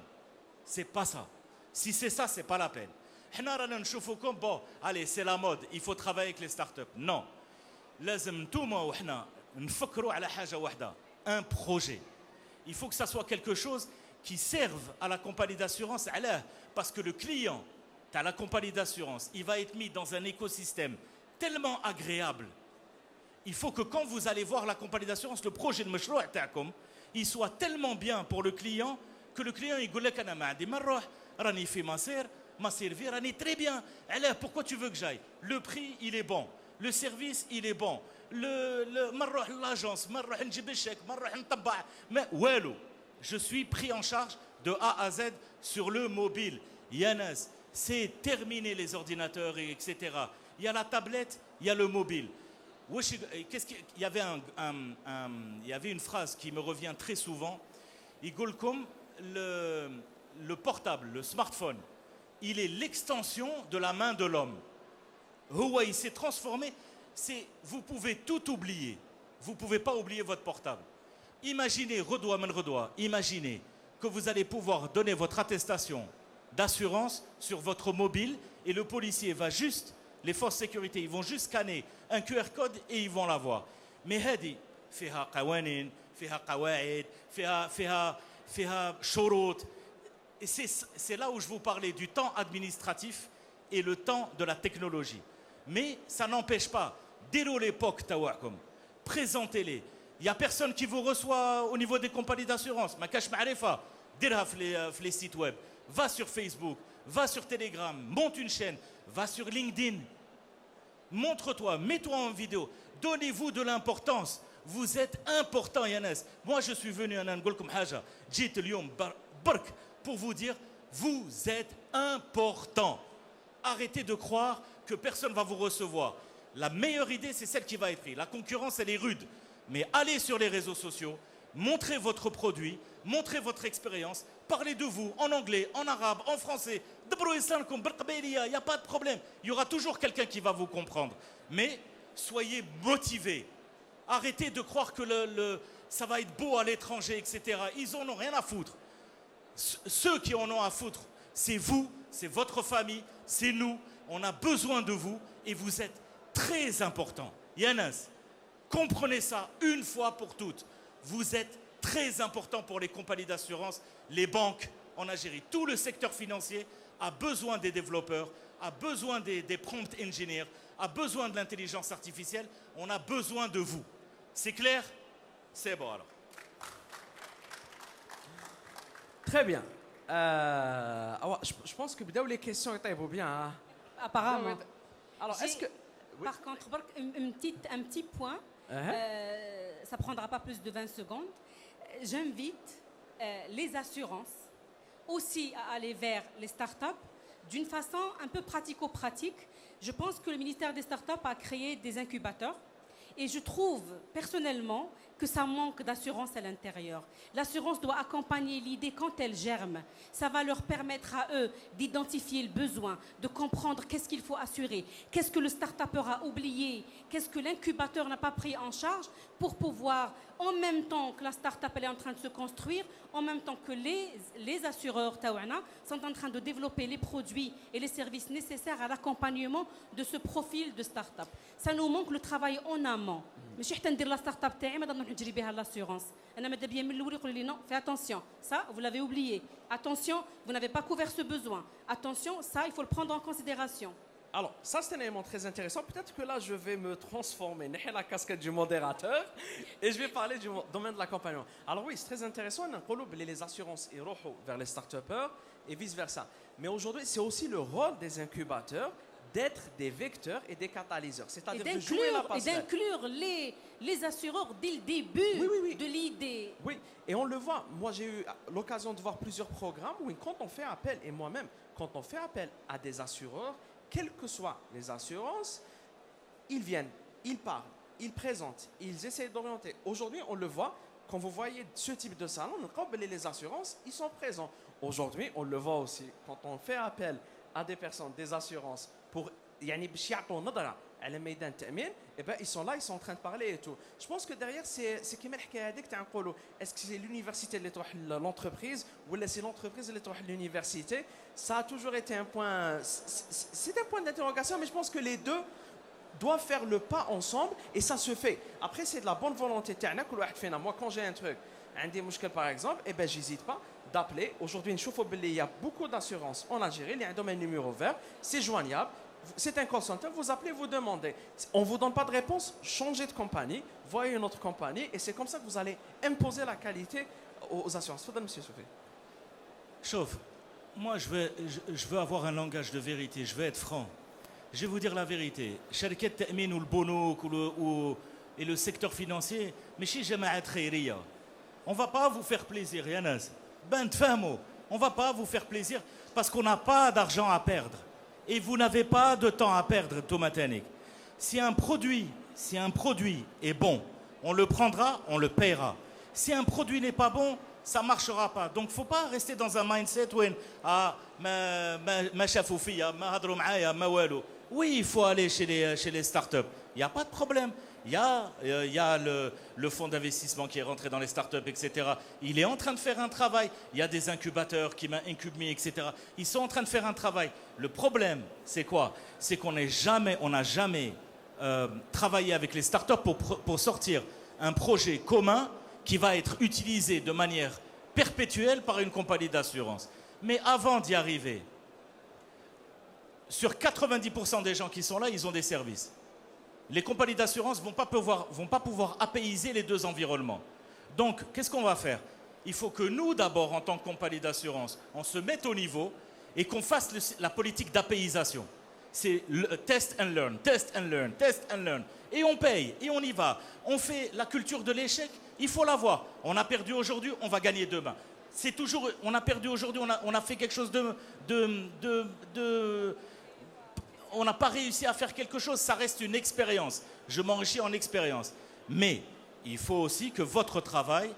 Speaker 1: C'est pas ça. Si c'est ça, c'est pas la peine. Hna rana nchoufokom bon, allez, c'est la mode, il faut travailler avec les startups. Non. لازم نتوما وحنا نفكروا على حاجة واحدة, un projet. Il faut que ça soit quelque chose qui serve à la compagnie d'assurance. Parce que le client, tu as la compagnie d'assurance, il va être mis dans un écosystème tellement agréable. Il faut que quand vous allez voir la compagnie d'assurance, le projet de مشروع تاعكم, il soit tellement bien pour le client que le client il dit أنا ما عندي ما نروح راني في ma servir راني très bien. Alors pourquoi tu veux que j'aille? Le prix il est bon, le service il est bon, ما نروح l'agence, ما نروح نجيب الشيك, ما نروح نطبع, mais والو. Je suis pris en charge de A à Z sur le mobile. Yanas, c'est terminé les ordinateurs, etc. Il y a la tablette, il y a le mobile. Il y avait une phrase qui me revient très souvent. Il dit comme le portable, le smartphone, il est l'extension de la main de l'homme. Il s'est transformé. Vous pouvez tout oublier. Vous ne pouvez pas oublier votre portable. Imaginez, imaginez que vous allez pouvoir donner votre attestation d'assurance sur votre mobile et le policier va juste, les forces de sécurité, ils vont juste scanner un QR code et ils vont l'avoir. Mais هذه فيها قوانين, فيها قواعد, فيها شروط. Et c'est là où je vous parlais du temps administratif et le temps de la technologie. Mais ça n'empêche pas, dès l'époque, présentez-les. Il n'y a personne qui vous reçoit au niveau des compagnies d'assurance. Ma cache ma'arifa, dirha les sites web. Va sur Facebook, va sur Telegram, monte une chaîne, va sur LinkedIn. Montre-toi, mets-toi en vidéo. Donnez-vous de l'importance. Vous êtes important, Yanas. Moi, je suis venu à Nangolkum Haja, Jit Lyom Bark, pour vous dire, vous êtes important. Arrêtez de croire que personne ne va vous recevoir. La meilleure idée, c'est celle qui va être prise. La concurrence, elle est rude. Mais allez sur les réseaux sociaux, montrez votre produit, montrez votre expérience, parlez de vous en anglais, en arabe, en français. Il n'y a pas de problème. Il y aura toujours quelqu'un qui va vous comprendre. Mais soyez motivés. Arrêtez de croire que ça va être beau à l'étranger, etc. Ils n'en ont rien à foutre. Ceux qui en ont à foutre, c'est vous, c'est votre famille, c'est nous. On a besoin de vous et vous êtes très important. Yanas, comprenez ça une fois pour toutes. Vous êtes très important pour les compagnies d'assurance, les banques en Algérie. Tout le secteur financier a besoin des développeurs, a besoin des prompt engineers, a besoin de l'intelligence artificielle. On a besoin de vous. C'est clair? C'est bon alors.
Speaker 2: Très bien. Je pense que les questions étaient bien. Hein?
Speaker 3: Apparemment.
Speaker 2: Alors, est-ce que...
Speaker 3: Oui. Par contre, un petit point, ça ne prendra pas plus de 20 secondes. J'invite les assurances aussi à aller vers les startups d'une façon un peu pratico-pratique. Je pense que le ministère des startups a créé des incubateurs et je trouve personnellement que ça manque d'assurance à l'intérieur. L'assurance doit accompagner l'idée quand elle germe. Ça va leur permettre à eux d'identifier le besoin, de comprendre qu'est-ce qu'il faut assurer, qu'est-ce que le start-upper a oublié, qu'est-ce que l'incubateur n'a pas pris en charge pour pouvoir, en même temps que la start-up elle est en train de se construire, en même temps que les assureurs Tawana sont en train de développer les produits et les services nécessaires à l'accompagnement de ce profil de start-up. Ça nous manque le travail en amont. ماشي حتى ندير لا ستارت اب تاعي ما نروح نجري بها l'assurance. انا ماذا بيا من الاول يقولوا لي non, fais attention, ça vous l'avez oublié. Attention, vous n'avez pas couvert ce besoin. Attention, ça il faut le prendre en considération.
Speaker 2: Alors, ça c'est un élément très intéressant. Peut-être que là je vais me transformer, n'ai la casquette du modérateur et je vais parler du domaine de l'accompagnement. Alors oui, c'est très intéressant. Les assurances iront vers les start-upers et vice-versa. Mais aujourd'hui, c'est aussi le rôle des incubateurs d'être des vecteurs et des catalyseurs, c'est-à-dire de jouer la passerelle.
Speaker 3: Et d'inclure les assureurs dès le début de l'idée.
Speaker 2: Oui, et on le voit. Moi, j'ai eu l'occasion de voir plusieurs programmes où quand on fait appel, et moi-même, quand on fait appel à des assureurs, quelles que soient les assurances, ils viennent, ils parlent, ils présentent, ils essaient d'orienter. Aujourd'hui, on le voit, quand vous voyez ce type de salon, les assurances, ils sont présents. Aujourd'hui, on le voit aussi, quand on fait appel à des personnes, des assurances, pour à la Maidan Ta'min, et ben ils sont là, ils sont en train de parler et tout. Je pense que derrière, c'est qui m'a dit est-ce que c'est l'université qui est l'entreprise ou c'est l'entreprise qui est l'université? Ça a toujours été un point, c'est un point d'interrogation, mais je pense que les deux doivent faire le pas ensemble et ça se fait. Après, c'est de la bonne volonté. Moi, quand j'ai un truc, un des mouchkels par exemple, et ben j'hésite pas d'appeler. Aujourd'hui, il y a beaucoup d'assurances en Algérie, il y a un numéro vert, c'est joignable. C'est un call center, vous appelez, vous demandez. On ne vous donne pas de réponse, changez de compagnie, voyez une autre compagnie, et c'est comme ça que vous allez imposer la qualité aux assurances. Faudra, monsieur Sophie.
Speaker 1: Chauffe, moi je veux avoir un langage de vérité, je veux être franc. Je vais vous dire la vérité. Sharkat Ta'min ou le Bonouk et le secteur financier, mais si Jama'at Khairiya, on ne va pas vous faire plaisir, Yanaz. Ben tfahmo, on ne va pas vous faire plaisir parce qu'on n'a pas d'argent à perdre. Et vous n'avez pas de temps à perdre, Thomas Tanik. Si un produit est bon, on le prendra, on le paiera. Si un produit n'est pas bon, ça ne marchera pas. Donc, il ne faut pas rester dans un mindset où oui, il faut aller chez les startups. Il n'y a pas de problème. Il y a le fonds d'investissement qui est rentré dans les startups, etc. Il est en train de faire un travail. Il y a des incubateurs qui m'incubent, etc. Ils sont en train de faire un travail. Le problème, c'est quoi? C'est qu'on n'a jamais travaillé avec les startups pour sortir un projet commun qui va être utilisé de manière perpétuelle par une compagnie d'assurance. Mais avant d'y arriver, sur 90% des gens qui sont là, ils ont des services. Les compagnies d'assurance ne vont pas pouvoir apaiser les deux environnements. Donc, qu'est-ce qu'on va faire? Il faut que nous, d'abord, en tant que compagnie d'assurance, on se mette au niveau et qu'on fasse la politique d'apaisation. C'est test and learn, test and learn, test and learn. Et on paye, et on y va. On fait la culture de l'échec, il faut l'avoir. On a perdu aujourd'hui, on va gagner demain. C'est toujours, on a perdu aujourd'hui, on a fait quelque chose on n'a pas réussi à faire quelque chose, ça reste une expérience. Je m'enrichis en expérience. Mais il faut aussi que votre travail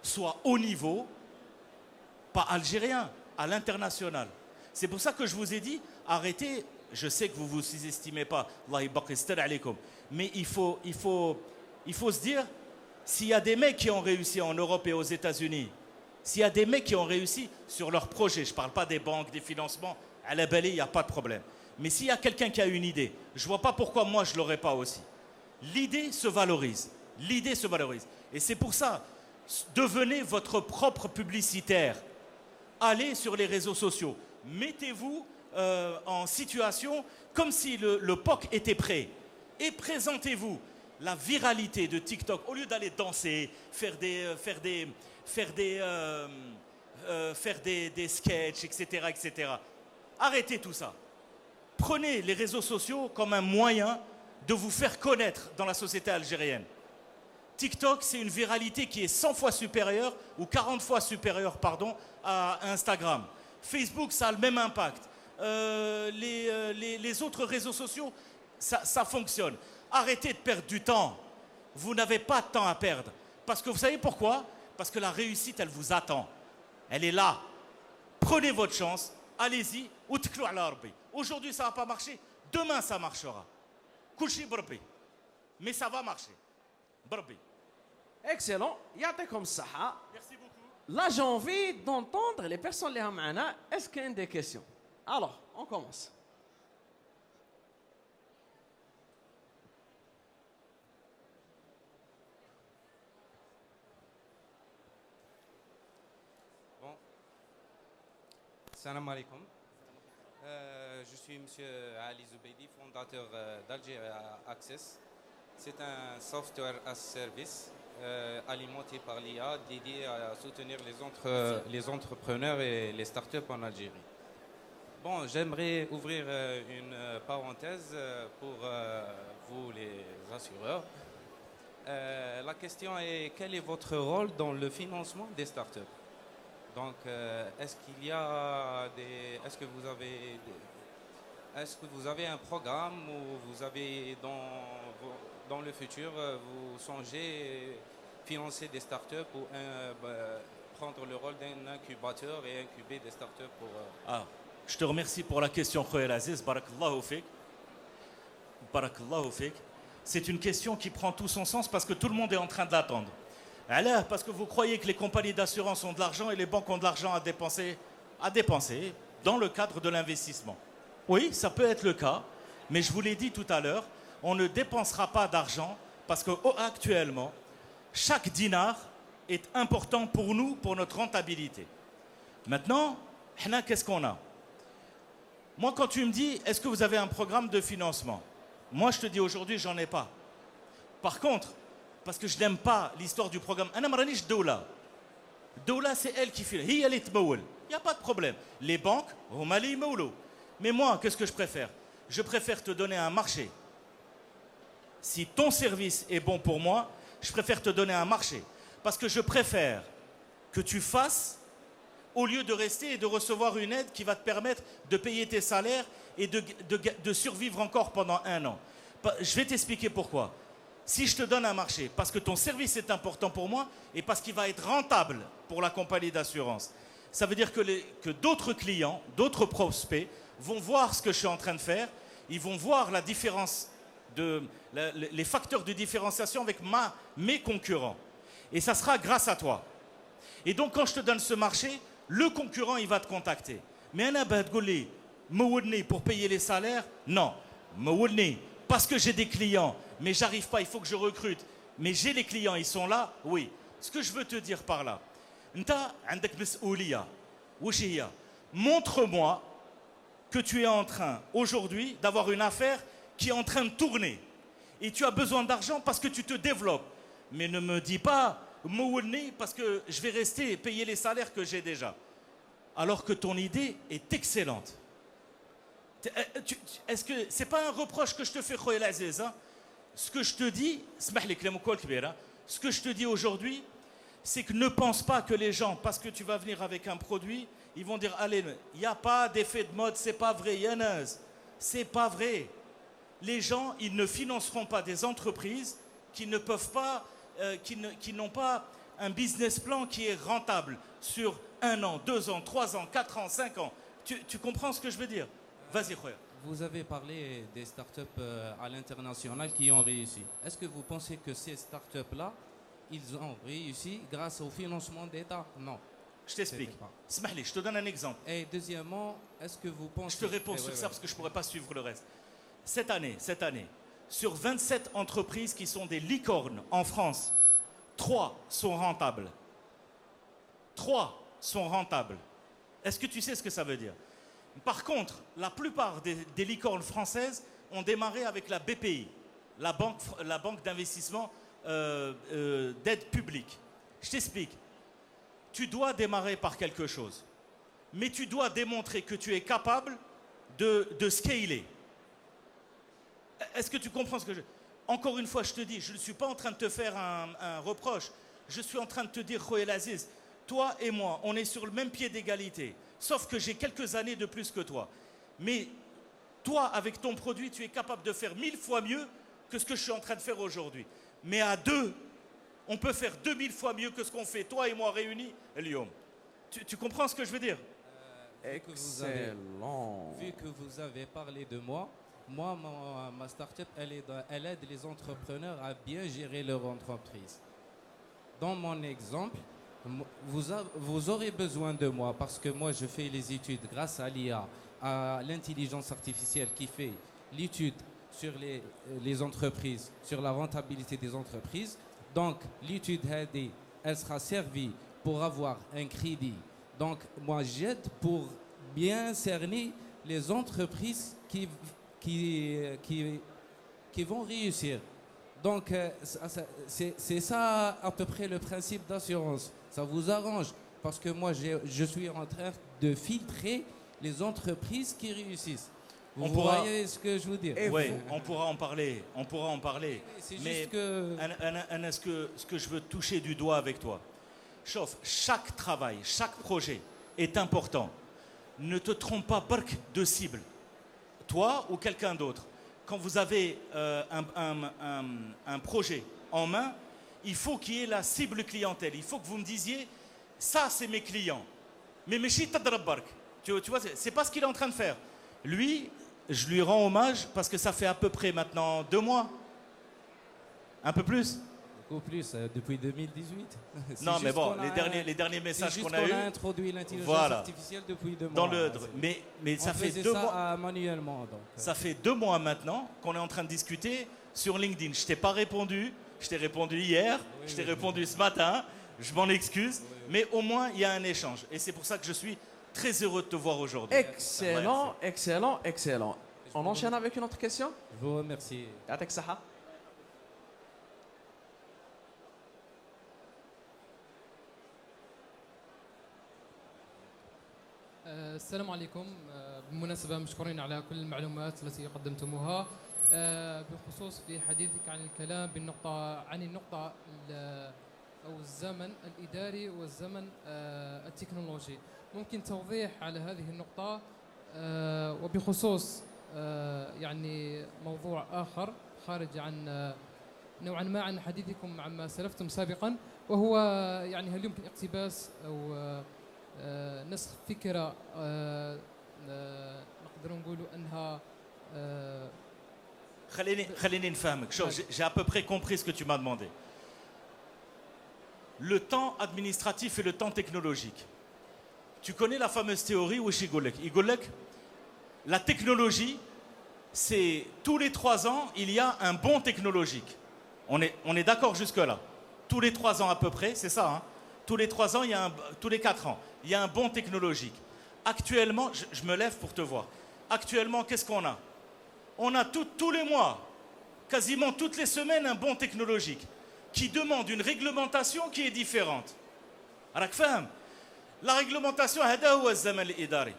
Speaker 1: soit au niveau, pas algérien, à l'international. C'est pour ça que je vous ai dit, arrêtez, je sais que vous ne vous sous-estimez pas, mais il faut se dire, s'il y a des mecs qui ont réussi en Europe et aux États-Unis, s'il y a des mecs qui ont réussi sur leurs projets, je ne parle pas des banques, des financements, à la Bali, il n'y a pas de problème. Mais s'il y a quelqu'un qui a une idée, je ne vois pas pourquoi moi je ne l'aurais pas aussi. L'idée se valorise. L'idée se valorise. Et c'est pour ça, devenez votre propre publicitaire. Allez sur les réseaux sociaux. Mettez-vous en situation comme si le POC était prêt. Et présentez-vous. La viralité de TikTok, au lieu d'aller danser, faire des sketchs, etc. Arrêtez tout ça. Prenez les réseaux sociaux comme un moyen de vous faire connaître dans la société algérienne. TikTok, c'est une viralité qui est 100 fois supérieure, ou 40 fois supérieure, pardon, à Instagram. Facebook, ça a le même impact. Les autres réseaux sociaux, ça fonctionne. Arrêtez de perdre du temps. Vous n'avez pas de temps à perdre. Parce que vous savez pourquoi? Parce que la réussite, elle vous attend. Elle est là. Prenez votre chance, allez-y, ou tklou ala Rabbi. Aujourd'hui, ça ne va pas marcher. Demain, ça marchera. Kouchi Brbi. Mais ça va marcher. Brbi.
Speaker 2: Excellent. Ya'takoum saha.
Speaker 1: Merci beaucoup.
Speaker 2: Là, j'ai envie d'entendre les personnes qui sont là. Est-ce qu'il y a des questions? Alors, on commence.
Speaker 5: Bon. Salam alaikum. Je suis M. Ali Zoubeidi, fondateur d'Algeria Access. C'est un software as service alimenté par l'IA dédié à soutenir les entrepreneurs et les startups en Algérie. Bon, j'aimerais ouvrir une parenthèse pour vous les assureurs. La question est, quel est votre rôle dans le financement des startups? Donc, est-ce que vous avez un programme ou vous avez dans le futur, vous songez financer des startups ou prendre le rôle d'un incubateur et incuber des startups pour...
Speaker 1: Je te remercie pour la question, Khoyel Aziz. Barakallahu fik. Barakallahu fik. C'est une question qui prend tout son sens parce que tout le monde est en train de l'attendre. Alors, parce que vous croyez que les compagnies d'assurance ont de l'argent et les banques ont de l'argent à dépenser dans le cadre de l'investissement. Oui, ça peut être le cas, mais je vous l'ai dit tout à l'heure, on ne dépensera pas d'argent parce qu'actuellement, chaque dinar est important pour nous, pour notre rentabilité. Maintenant, qu'est-ce qu'on a? Moi, quand tu me dis, est-ce que vous avez un programme de financement? Moi, je te dis aujourd'hui, j'en ai pas. Par contre, parce que je n'aime pas l'histoire du programme, Doula, c'est elle qui fait. Il n'y a pas de problème. Les banques, mais moi, qu'est-ce que je préfère? Je préfère te donner un marché. Si ton service est bon pour moi, je préfère te donner un marché. Parce que je préfère que tu fasses au lieu de rester et de recevoir une aide qui va te permettre de payer tes salaires et de survivre encore pendant 1 an. Je vais t'expliquer pourquoi. Si je te donne un marché, parce que ton service est important pour moi et parce qu'il va être rentable pour la compagnie d'assurance, ça veut dire que d'autres clients, d'autres prospects vont voir ce que je suis en train de faire, ils vont voir la différence, les facteurs de différenciation avec mes concurrents. Et ça sera grâce à toi. Et donc quand je te donne ce marché, le concurrent il va te contacter. Mais un abadgouli, pour payer les salaires, non. Parce que j'ai des clients, mais j'arrive pas, il faut que je recrute. Mais j'ai les clients, ils sont là, oui. Ce que je veux te dire par là, montre-moi que tu es en train, aujourd'hui, d'avoir une affaire qui est en train de tourner. Et tu as besoin d'argent parce que tu te développes. Mais ne me dis pas, parce que je vais rester et payer les salaires que j'ai déjà. Alors que ton idée est excellente. Est-ce que c'est pas un reproche que je te fais, Khoyel Aziz, hein? Ce que je te dis, ce que je te dis aujourd'hui, c'est que ne pense pas que les gens, parce que tu vas venir avec un produit, ils vont dire, allez, il n'y a pas d'effet de mode, c'est pas vrai, Yanaz, c'est pas vrai. Les gens, ils ne financeront pas des entreprises qui ne peuvent pas, qui n'ont pas un business plan qui est rentable sur 1 an, 2 ans, 3 ans, 4 ans, 5 ans. Tu comprends ce que je veux dire? Vas-y, Khoya.
Speaker 5: Vous avez parlé des startups à l'international qui ont réussi. Est-ce que vous pensez que ces startups-là, ils ont réussi grâce au financement d'État? Non.
Speaker 1: Je t'explique. Smahli, je te donne un exemple.
Speaker 5: Et deuxièmement, est-ce que vous pensez...
Speaker 1: Je te réponds sur ça parce que je ne pourrais pas suivre le reste. Cette année, sur 27 entreprises qui sont des licornes en France, 3 sont rentables. 3 sont rentables. Est-ce que tu sais ce que ça veut dire? Par contre, la plupart des licornes françaises ont démarré avec la BPI, la banque d'investissement d'aide publique. Je t'explique. Tu dois démarrer par quelque chose. Mais tu dois démontrer que tu es capable de scaler. Est-ce que tu comprends ce que je... Encore une fois, je te dis, je ne suis pas en train de te faire un reproche. Je suis en train de te dire, Khoyel Aziz, toi et moi, on est sur le même pied d'égalité. Sauf que j'ai quelques années de plus que toi. Mais toi, avec ton produit, tu es capable de faire 1000 fois mieux que ce que je suis en train de faire aujourd'hui. Mais à 2, on peut faire 2000 fois mieux que ce qu'on fait, toi et moi réunis, Eliom. Tu comprends ce que je veux dire?
Speaker 2: Excellent.
Speaker 5: Vu que vous avez parlé de moi, ma start-up, elle aide les entrepreneurs à bien gérer leur entreprise. Dans mon exemple, vous aurez besoin de moi parce que moi, je fais les études grâce à l'IA, à l'intelligence artificielle qui fait l'étude sur les entreprises, sur la rentabilité des entreprises. Donc, l'étude, elle sera servie pour avoir un crédit. Donc, moi, j'aide pour bien cerner les entreprises qui vont réussir. Donc, c'est ça à peu près le principe d'assurance. Ça vous arrange parce que moi, je suis en train de filtrer les entreprises qui réussissent. Vous voyez ce que je veux dire?
Speaker 1: Oui, on pourra en parler.
Speaker 5: C'est
Speaker 1: Mais
Speaker 5: juste que...
Speaker 1: ce que je veux toucher du doigt avec toi, chauffe, chaque travail, chaque projet est important. Ne te trompe pas de cible. Toi ou quelqu'un d'autre. Quand vous avez un projet en main, il faut qu'il y ait la cible clientèle. Il faut que vous me disiez, ça c'est mes clients. Mais tu vois, c'est pas ce qu'il est en train de faire. Lui, je lui rends hommage parce que ça fait à peu près maintenant 2 mois. Un peu plus.
Speaker 5: Beaucoup plus, depuis 2018. C'est
Speaker 1: Non,
Speaker 5: juste
Speaker 1: mais bon,
Speaker 5: qu'on a-
Speaker 1: les derniers
Speaker 5: c'est
Speaker 1: messages
Speaker 5: juste
Speaker 1: qu'on a eus.
Speaker 5: a introduit l'intelligence
Speaker 1: Voilà.
Speaker 5: artificielle depuis 2 mois.
Speaker 1: Dans le,
Speaker 5: C'est-
Speaker 1: mais ça
Speaker 5: on
Speaker 1: fait
Speaker 5: faisait
Speaker 1: 2
Speaker 5: ça,
Speaker 1: mois.
Speaker 5: manuellement. Donc,
Speaker 1: Ça fait 2 mois maintenant qu'on est en train de discuter sur LinkedIn. Je t'ai pas répondu. Je t'ai répondu hier. Je t'ai répondu ce matin. Je m'en excuse. Mais au moins, il y a un échange. Et c'est pour ça que je suis très heureux de te voir aujourd'hui.
Speaker 2: Excellent, excellent, excellent. On enchaîne avec une autre question.
Speaker 5: je vous remercie.
Speaker 2: يعطيك الصحة.
Speaker 6: السلام عليكم. بالمناسبة مشكورين على كل المعلومات التي قدمتموها. بخصوص في حديثك عن الكلام النقطة أو الزمن الإداري والزمن التكنولوجي. ممكن توضيح على هذه النقطة وبخصوص يعني موضوع آخر خارج عن نوعا ما عن حديثكم عما سلفتم سابقا، وهو يعني هل يمكن اقتباس أو نسخ فكرة نقدر نقولوا أنها
Speaker 1: خليني نفهمك. شوف, j'ai à peu près compris ce que tu m'as demandé. Le temps administratif et le temps technologique. Tu connais la fameuse théorie où Igolek, la technologie, c'est tous les 3 ans, il y a un bond technologique. On est d'accord jusque-là. Tous les 3 ans à peu près, c'est ça. Hein. Tous les 3 ans, tous les 4 ans, il y a un bond technologique. Actuellement, je me lève pour te voir. Actuellement, qu'est-ce qu'on a? On a tous les mois, quasiment toutes les semaines, un bond technologique qui demande une réglementation qui est différente. راك فاهم؟ La réglementation, هذا هو الزمن الإداري.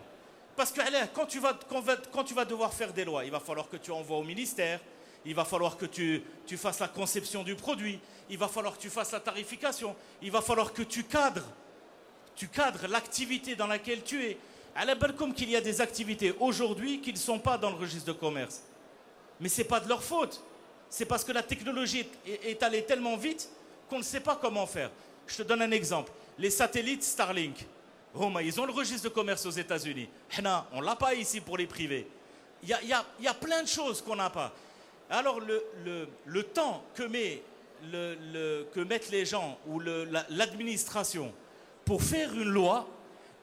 Speaker 1: Parce que quand tu vas devoir faire des lois, il va falloir que tu envoies au ministère, il va falloir que tu fasses la conception du produit, il va falloir que tu fasses la tarification, il va falloir que tu cadres l'activité dans laquelle tu es. À la balle comme qu'il y a des activités aujourd'hui qui ne sont pas dans le registre de commerce. Mais ce n'est pas de leur faute. C'est parce que la technologie est allée tellement vite qu'on ne sait pas comment faire. Je te donne un exemple. Les satellites Starlink, ils ont le registre de commerce aux États-Unis. On ne l'a pas ici pour les privés. Il y a plein de choses qu'on n'a pas. Alors le temps que mettent les gens ou l'administration pour faire une loi,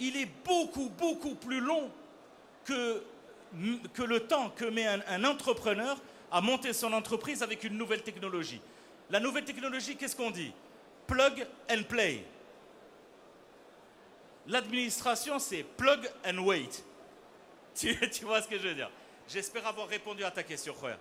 Speaker 1: il est beaucoup, beaucoup plus long que le temps que met un entrepreneur à monter son entreprise avec une nouvelle technologie. La nouvelle technologie, qu'est-ce qu'on dit? Plug and play. L'administration, c'est plug and wait. Tu vois ce que je veux dire? J'espère avoir répondu à ta question, خويا.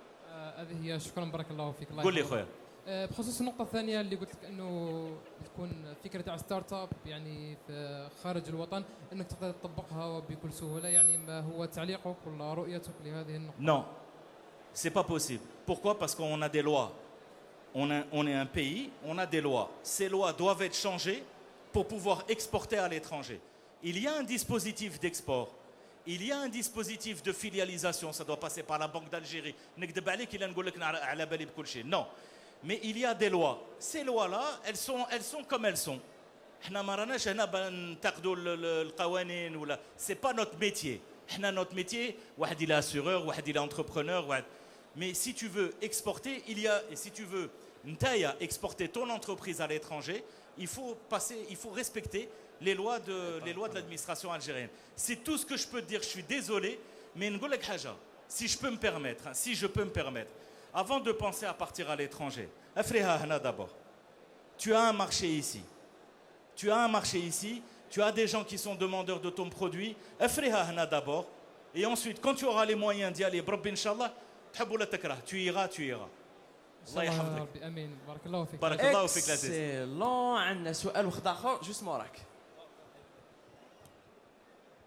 Speaker 6: هذه هي. شكرا بارك الله فيك. الله
Speaker 1: قول لي
Speaker 6: يحفظك.
Speaker 1: خويا.
Speaker 6: بخصوص النقطة الثانية اللي قلت لك انه تكون فكرة تاع ستارت اب يعني في خارج الوطن انك تقدر تطبقها بكل سهولة، يعني ما هو تعليقك ولا رؤيتك لهذه النقطة؟
Speaker 1: Non, c'est pas possible. Pourquoi? Parce qu'on a des lois. On est un pays, on a des lois. Ces lois doivent être changées pour pouvoir exporter à l'étranger. Il y a un dispositif d'export. Il y a un dispositif de filialisation. Ça doit passer par la Banque d'Algérie. Non. Mais il y a des lois. Ces lois-là, elles sont comme elles sont. C'est pas notre métier. Notre métier, il est assureur, il est entrepreneur. Mais si tu veux exporter, et si tu veux exporter ton entreprise à l'étranger, il faut respecter les lois de l'administration algérienne. C'est tout ce que je peux te dire. Je suis désolé, mais si je peux me permettre, avant de penser à partir à l'étranger, d'abord, tu as un marché ici. Tu as des gens qui sont demandeurs de ton produit. D'abord. Et ensuite, quand tu auras les moyens d'y aller, tu iras. الله يحفظك.
Speaker 6: امين. بارك الله فيك.
Speaker 1: بارك الله فيك العزيز.
Speaker 2: اكسلون. عندنا سؤال واحد اخر جوست موراك.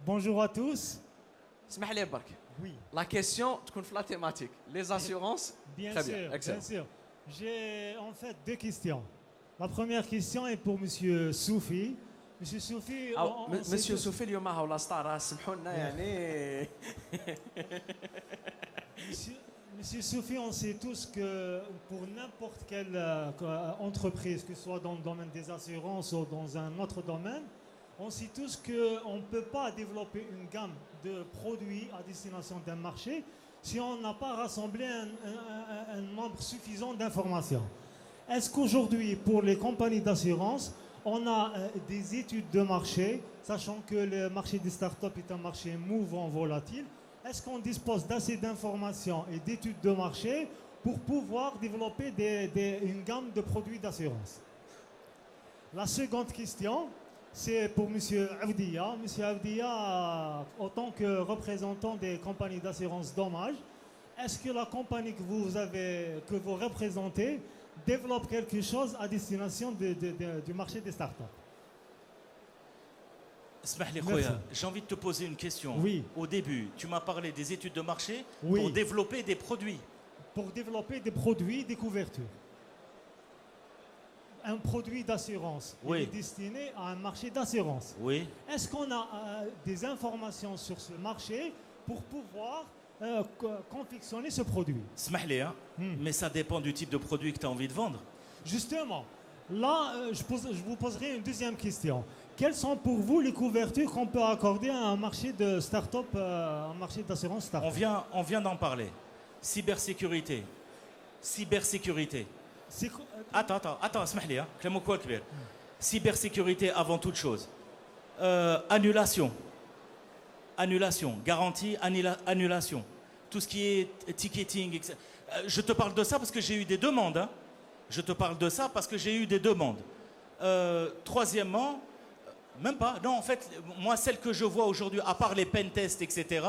Speaker 7: Bonjour à tous.
Speaker 2: اسمح لي برك.
Speaker 7: Oui,
Speaker 2: La question تكون في la thématique. Les assurances.
Speaker 7: bien
Speaker 2: Très
Speaker 7: sûr,
Speaker 2: bien, excellent.
Speaker 7: bien sûr. J'ai en fait 2 questions. La première question est pour Monsieur Soufi. Monsieur Soufi,
Speaker 2: مسيو سوفي اليوم هاو لا ستار سمحوا لنا يعني.
Speaker 7: Monsieur Soufi, on sait tous que pour n'importe quelle entreprise, que ce soit dans le domaine des assurances ou dans un autre domaine, on sait tous qu'on ne peut pas développer une gamme de produits à destination d'un marché si on n'a pas rassemblé un nombre suffisant d'informations. Est-ce qu'aujourd'hui, pour les compagnies d'assurance, on a des études de marché, sachant que le marché des startups est un marché mouvant, volatile? Est-ce qu'on dispose d'assez d'informations et d'études de marché pour pouvoir développer une gamme de produits d'assurance? La seconde question, c'est pour M. Avdia. M. Avdia, en tant que représentant des compagnies d'assurance dommages, est-ce que la compagnie que vous représentez développe quelque chose à destination du marché des startups?
Speaker 1: Smah li
Speaker 7: Merci.
Speaker 1: khoya, j'ai envie de te poser une question.
Speaker 7: Oui.
Speaker 1: Au début, tu m'as parlé des études de marché
Speaker 7: Oui.
Speaker 1: pour développer des produits.
Speaker 7: Pour développer des produits, des couvertures. Un produit d'assurance
Speaker 1: Oui.
Speaker 7: est destiné à un marché d'assurance.
Speaker 1: Oui.
Speaker 7: Est-ce qu'on a des informations sur ce marché pour pouvoir confectionner ce produit?
Speaker 1: Smah li, hein, mais ça dépend du type de produit que tu as envie de vendre.
Speaker 7: Justement, là, je vous poserai une deuxième question. Quelles sont pour vous les couvertures qu'on peut accorder à un marché de start-up, un marché d'assurance start-up?
Speaker 1: On vient d'en parler. Cybersécurité. Cybersécurité. Attends, اسمح لي, hein. كلامك هو كبير. Cybersécurité avant toute chose. Annulation. Annulation. Garantie, annulation. Tout ce qui est ticketing, etc. Je te parle de ça parce que j'ai eu des demandes. Hein. Je te parle de ça parce que j'ai eu des demandes. Troisièmement, même pas. Non, en fait, moi, celles que je vois aujourd'hui, à part les pen tests, etc.,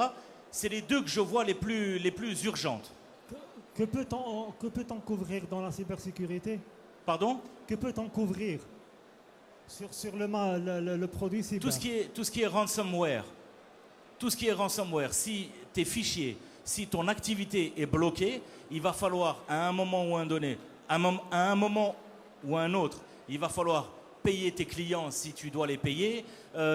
Speaker 1: c'est les deux que je vois les plus urgentes.
Speaker 7: Que peut-on couvrir dans la cybersécurité?
Speaker 1: Pardon?
Speaker 7: Que peut-on couvrir sur le produit cyber?
Speaker 1: Tout ce qui est ransomware. Tout ce qui est ransomware. Si tes fichiers, si ton activité est bloquée, il va falloir, à un moment ou un moment ou un autre, il va falloir payer tes clients si tu dois les payer,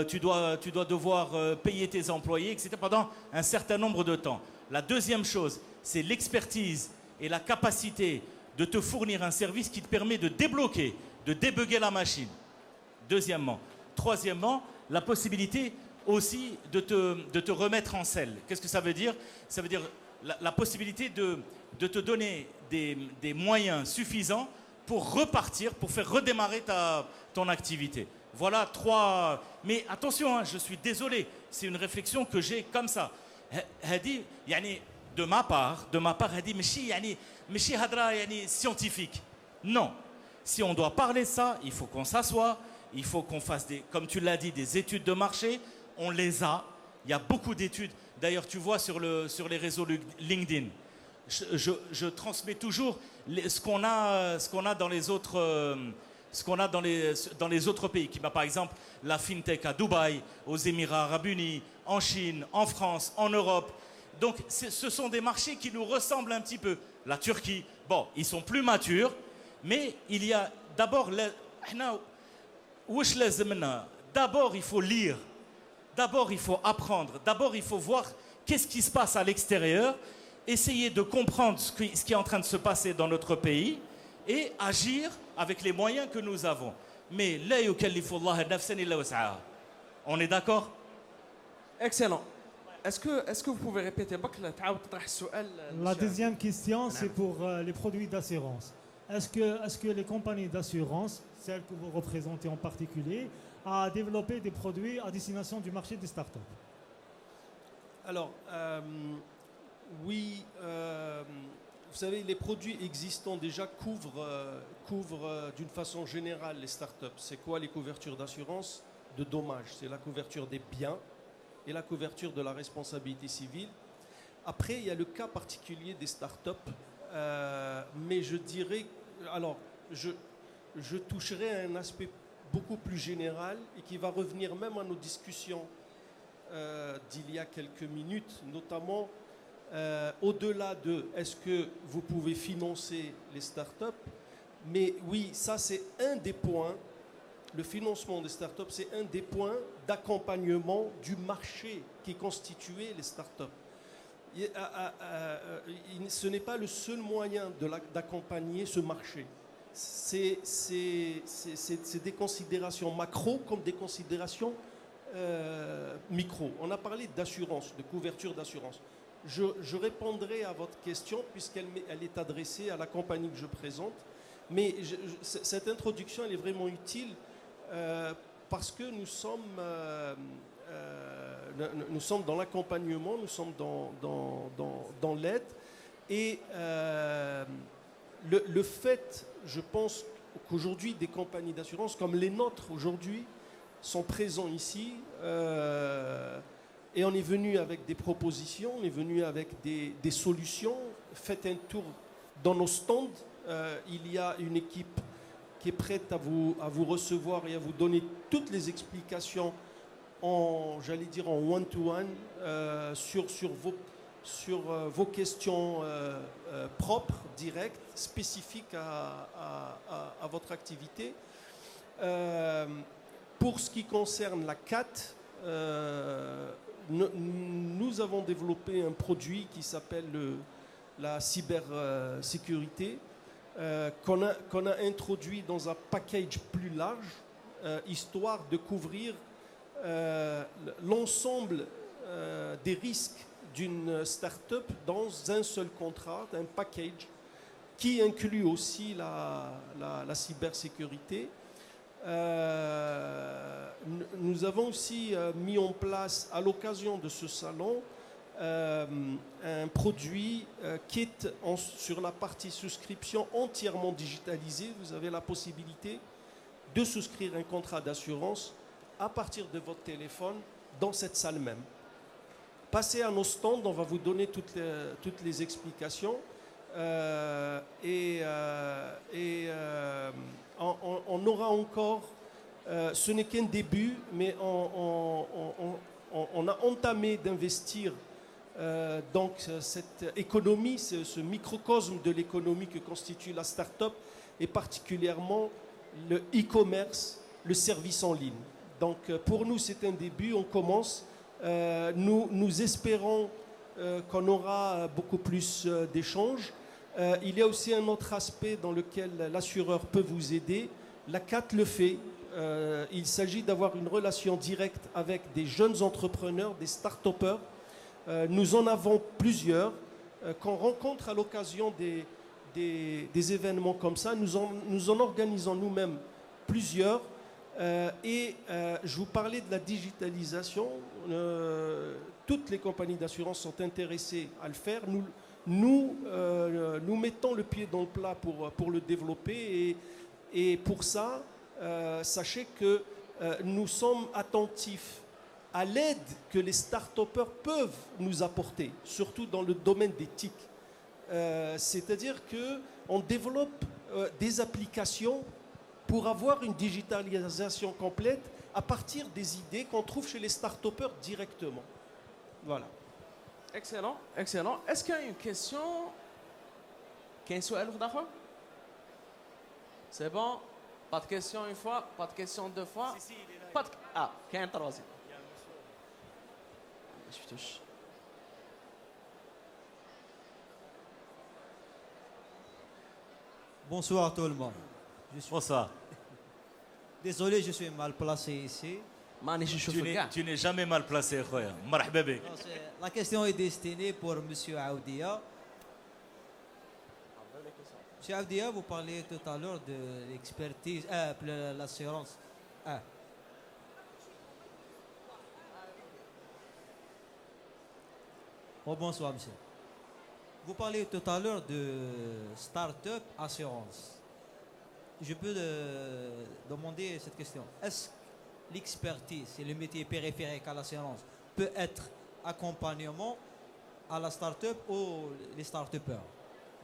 Speaker 1: tu dois devoir payer tes employés, etc. pendant un certain nombre de temps. La deuxième chose, c'est l'expertise et la capacité de te fournir un service qui te permet de débloquer, de débugger la machine. Deuxièmement. Troisièmement, la possibilité aussi de te remettre en selle. Qu'est-ce que ça veut dire? Ça veut dire la possibilité de te donner des moyens suffisants pour repartir, pour faire redémarrer ton activité. Voilà trois... Mais attention, hein, je suis désolé, c'est une réflexion que j'ai comme ça. De ma part, ماشي هضرة scientifique. Non. Si on doit parler de ça, il faut qu'on s'assoie, il faut qu'on fasse comme tu l'as dit, des études de marché. On les a. Il y a beaucoup d'études. D'ailleurs, tu vois sur les réseaux LinkedIn, je transmets toujours ce qu'on a dans les autres, dans les autres pays. Qui, par exemple, la fintech à Dubaï, aux Émirats Arabes Unis, en Chine, en France, en Europe. Donc, ce sont des marchés qui nous ressemblent un petit peu. La Turquie, bon, ils sont plus matures, mais il y a d'abord, d'abord il faut lire, d'abord il faut apprendre, d'abord il faut voir qu'est-ce qui se passe à l'extérieur, essayer de comprendre ce qui est en train de se passer dans notre pays et agir avec les moyens que nous avons. Mais la yukallifu Allah nafsan illa wus'aha. On est d'accord?
Speaker 2: Excellent. Est-ce que vous pouvez répéter?
Speaker 7: La deuxième question, c'est pour les produits d'assurance. Est-ce que les compagnies d'assurance, celles que vous représentez en particulier, a développé des produits à destination du marché des startups?
Speaker 4: Alors, oui, vous savez, les produits existants déjà couvrent d'une façon générale les startups. C'est quoi les couvertures d'assurance de dommages? C'est la couverture des biens et la couverture de la responsabilité civile. Après, il y a le cas particulier des startups, mais je dirais, alors, je toucherai à un aspect beaucoup plus général et qui va revenir même à nos discussions d'il y a quelques minutes, notamment au-delà de est-ce que vous pouvez financer les startups, mais oui, ça c'est un des points. Le financement des startups, c'est un des points d'accompagnement du marché qui constituait les startups. Ce n'est pas le seul moyen d'accompagner ce marché. C'est des considérations macro comme des considérations micro. On a parlé d'assurance, de couverture d'assurance. je répondrai à votre question elle est adressée à la compagnie que je présente. Mais cette introduction, elle est vraiment utile parce que nous sommes dans l'accompagnement, nous sommes dans l'aide. Et le fait, je pense, qu'aujourd'hui, des compagnies d'assurance comme les nôtres aujourd'hui sont présents ici. Et on est venu avec des propositions, on est venu avec des solutions. Faites un tour dans nos stands. Il y a une équipe qui est prête à vous recevoir et à vous donner toutes les explications en one-to-one sur vos questions propres, directes, spécifiques à votre activité. Pour ce qui concerne la CAT, nous avons développé un produit qui s'appelle la cybersécurité, qu'on a introduit dans un package plus large, histoire de couvrir l'ensemble des risques d'une start-up dans un seul contrat, un package qui inclut aussi la cybersécurité. Nous avons aussi mis en place, à l'occasion de ce salon, un produit qui est sur la partie souscription entièrement digitalisée. Vous avez la possibilité de souscrire un contrat d'assurance à partir de votre téléphone dans cette salle même. Passez à nos stands, on va vous donner toutes les explications. On aura encore, ce n'est qu'un début, mais on a entamé d'investir donc cette économie, ce microcosme de l'économie que constitue la start-up, et particulièrement le e-commerce, le service en ligne. Donc pour nous, c'est un début, on commence. Nous espérons qu'on aura beaucoup plus d'échanges. Il y a aussi un autre aspect dans lequel l'assureur peut vous aider. La CAT le fait. Il s'agit d'avoir une relation directe avec des jeunes entrepreneurs, des start-upers. Nous en avons plusieurs qu'on rencontre à l'occasion des événements comme ça. Nous en organisons nous-mêmes plusieurs. Je vous parlais de la digitalisation. Toutes les compagnies d'assurance sont intéressées à le faire. Nous mettons le pied dans le plat pour le développer. Et pour ça, sachez que nous sommes attentifs à l'aide que les start-upers peuvent nous apporter, surtout dans le domaine des TIC. C'est-à-dire qu'on développe des applications pour avoir une digitalisation complète à partir des idées qu'on trouve chez les start-upers directement. Voilà.
Speaker 2: Excellent, excellent. Est-ce qu'il y a une question? Qu'un سؤال آخر? C'est bon? Pas de question une fois, pas de question deux fois. Pas de... Ah, qu'un troisième.
Speaker 8: Bonsoir tout le monde.
Speaker 1: Bonsoir.
Speaker 8: Désolé, je suis mal placé ici.
Speaker 1: Tu n'es jamais mal placé, khoya. Marhaba bik.
Speaker 8: La question est destinée pour Monsieur Aoudia. Monsieur Aoudia, vous parliez tout à l'heure de l'expertise, l'assurance. Oh, bonsoir, monsieur. Vous parliez tout à l'heure de start-up assurance. Je peux demander cette question. Est-ce que l'expertise et le métier périphérique à l'assurance peut être accompagnement à la start-up ou les start-upers?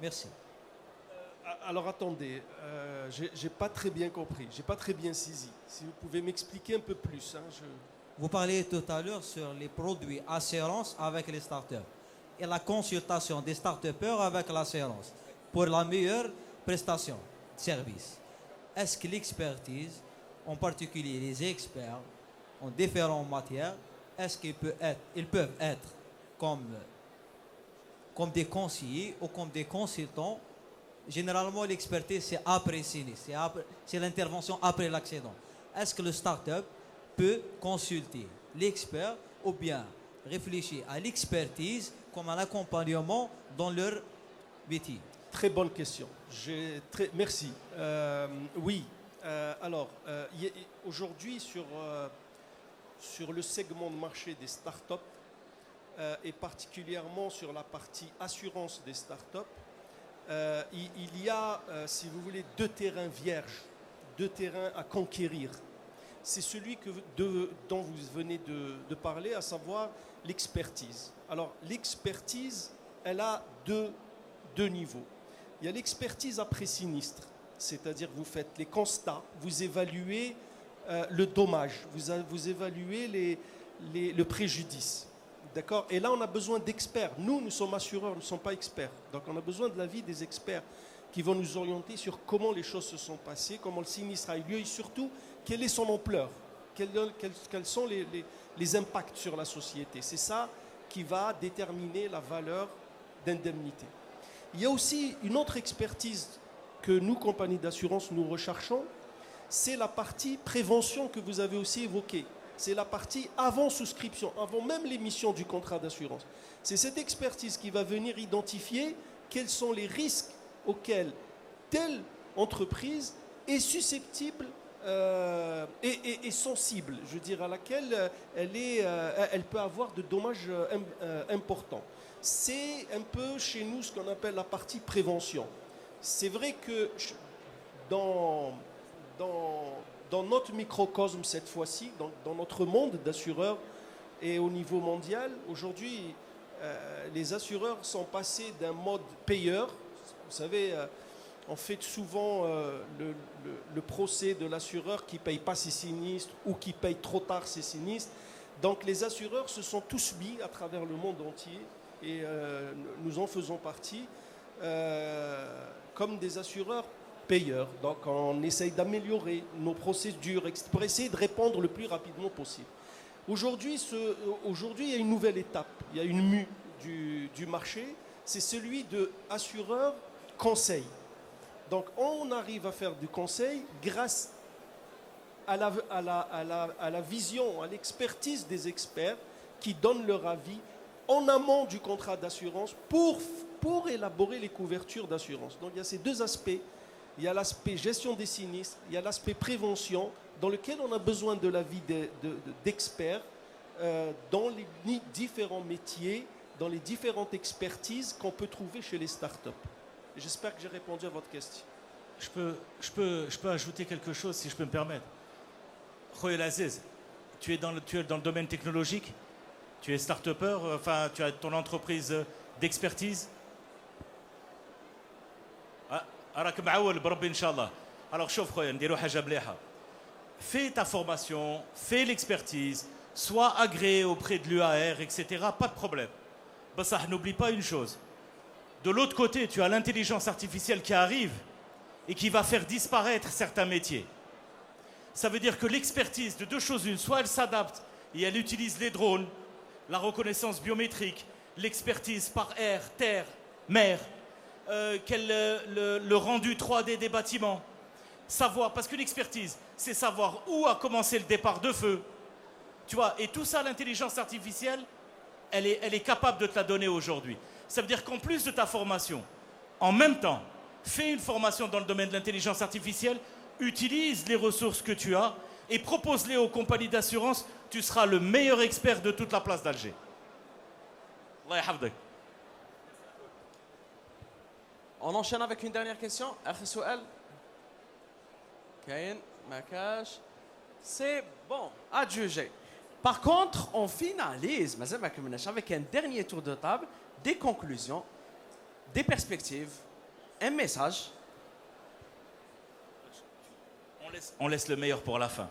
Speaker 8: Merci.
Speaker 4: Alors attendez, j'ai pas très bien compris, j'ai pas très bien saisi. Si vous pouvez m'expliquer un peu plus.
Speaker 8: Vous parliez tout à l'heure sur les produits assurance avec les start-up et la consultation des start-upers avec l'assurance pour la meilleure prestation de service. Est-ce que l'expertise, en particulier les experts en différentes matières, est-ce qu'ils peuvent être comme des conseillers ou comme des consultants? Généralement, l'expertise, c'est après sinistre, c'est l'intervention après l'accident. Est-ce que le start-up peut consulter l'expert ou bien réfléchir à l'expertise comme un accompagnement dans leur métier?
Speaker 4: Très bonne question. Merci. Oui. Aujourd'hui, sur le segment de marché des startups, et particulièrement sur la partie assurance des startups, il y a, si vous voulez, deux terrains vierges, deux terrains à conquérir. C'est celui dont vous venez de parler, à savoir l'expertise. Alors, l'expertise, elle a deux niveaux. Il y a l'expertise après sinistre, c'est-à-dire vous faites les constats, vous évaluez le dommage, vous évaluez le préjudice. D'accord? Et là, on a besoin d'experts. Nous sommes assureurs, nous ne sommes pas experts. Donc, on a besoin de l'avis des experts qui vont nous orienter sur comment les choses se sont passées, comment le sinistre a eu lieu et surtout, quelle est son ampleur, quels sont les impacts sur la société. C'est ça qui va déterminer la valeur d'indemnité. Il y a aussi une autre expertise que nous, compagnies d'assurance, nous recherchons, c'est la partie prévention que vous avez aussi évoquée. C'est la partie avant souscription, avant même l'émission du contrat d'assurance. C'est cette expertise qui va venir identifier quels sont les risques auxquels telle entreprise est susceptible et sensible, je veux dire, à laquelle elle peut avoir de dommages importants. C'est un peu chez nous ce qu'on appelle la partie prévention. C'est vrai que dans notre microcosme cette fois-ci, dans notre monde d'assureurs et au niveau mondial, aujourd'hui, les assureurs sont passés d'un mode payeur. Vous savez, on fait souvent le procès de l'assureur qui ne paye pas ses sinistres ou qui paye trop tard ses sinistres. Donc les assureurs se sont tous mis à travers le monde entier, et nous en faisons partie, comme des assureurs payeurs. Donc on essaye d'améliorer nos procédures pour essayer de répondre le plus rapidement possible. Aujourd'hui, il y a une nouvelle étape, il y a une mue du marché, c'est celui de assureur conseil. Donc on arrive à faire du conseil grâce à la vision, à l'expertise des experts qui donnent leur avis en amont du contrat d'assurance pour élaborer les couvertures d'assurance. Donc il y a ces deux aspects. Il y a l'aspect gestion des sinistres, il y a l'aspect prévention, dans lequel on a besoin de l'avis d'experts dans les différents métiers, dans les différentes expertises qu'on peut trouver chez les startups. J'espère que j'ai répondu à votre question.
Speaker 1: Je peux ajouter quelque chose, si je peux me permettre. Khoyel Aziz, tu es dans le domaine technologique, tu es start-upper, enfin, tu as ton entreprise d'expertise. راك معول بربي ان شاء الله. Alors شوف خويا نديروا حاجه مليحه. Fais ta formation, fais l'expertise, sois agréé auprès de l'UAR, etc. Pas de problème. Bah, n'oublie pas une chose. De l'autre côté, tu as l'intelligence artificielle qui arrive et qui va faire disparaître certains métiers. Ça veut dire que l'expertise de deux choses une, soit elle s'adapte et elle utilise les drones, la reconnaissance biométrique, l'expertise par air, terre, mer, le rendu 3D des bâtiments. Savoir, parce que l'expertise, c'est savoir où a commencé le départ de feu. Tu vois, et tout ça, l'intelligence artificielle, elle est capable de te la donner aujourd'hui. Ça veut dire qu'en plus de ta formation, en même temps, fais une formation dans le domaine de l'intelligence artificielle, utilise les ressources que tu as et propose-les aux compagnies d'assurance. Tu seras le meilleur expert de toute la place d'Alger. Allah yahfadek.
Speaker 2: On enchaîne avec une dernière question. Akhi Souel. Kain, Makash. C'est bon, à juger. Par contre, on finalise avec un dernier tour de table, des conclusions, des perspectives, un message.
Speaker 1: On laisse le meilleur pour la fin.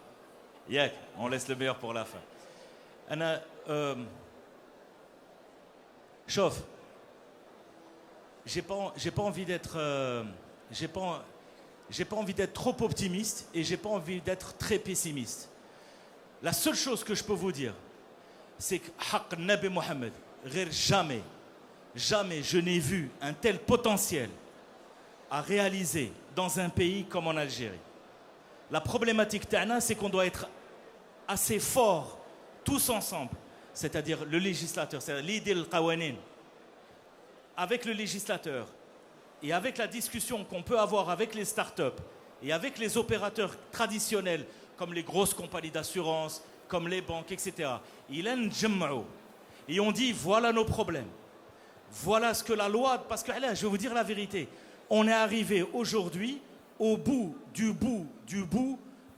Speaker 1: Yak, on laisse le meilleur pour la fin. Anna, chauffe. J'ai pas envie d'être, j'ai pas envie d'être trop optimiste et j'ai pas envie d'être très pessimiste. La seule chose que je peux vous dire, c'est que Haq Nabi Mohammed, jamais je n'ai vu un tel potentiel à réaliser dans un pays comme en Algérie. La problématique ta'na, c'est qu'on doit être assez forts tous ensemble, c'est-à-dire le législateur, c'est-à-dire l'idée le qawanin, avec le législateur et avec la discussion qu'on peut avoir avec les startups et avec les opérateurs traditionnels comme les grosses compagnies d'assurance, comme les banques, etc. Et on dit voilà nos problèmes. Voilà ce que la loi... Parce que là, je vais vous dire la vérité. On est arrivé aujourd'hui au bout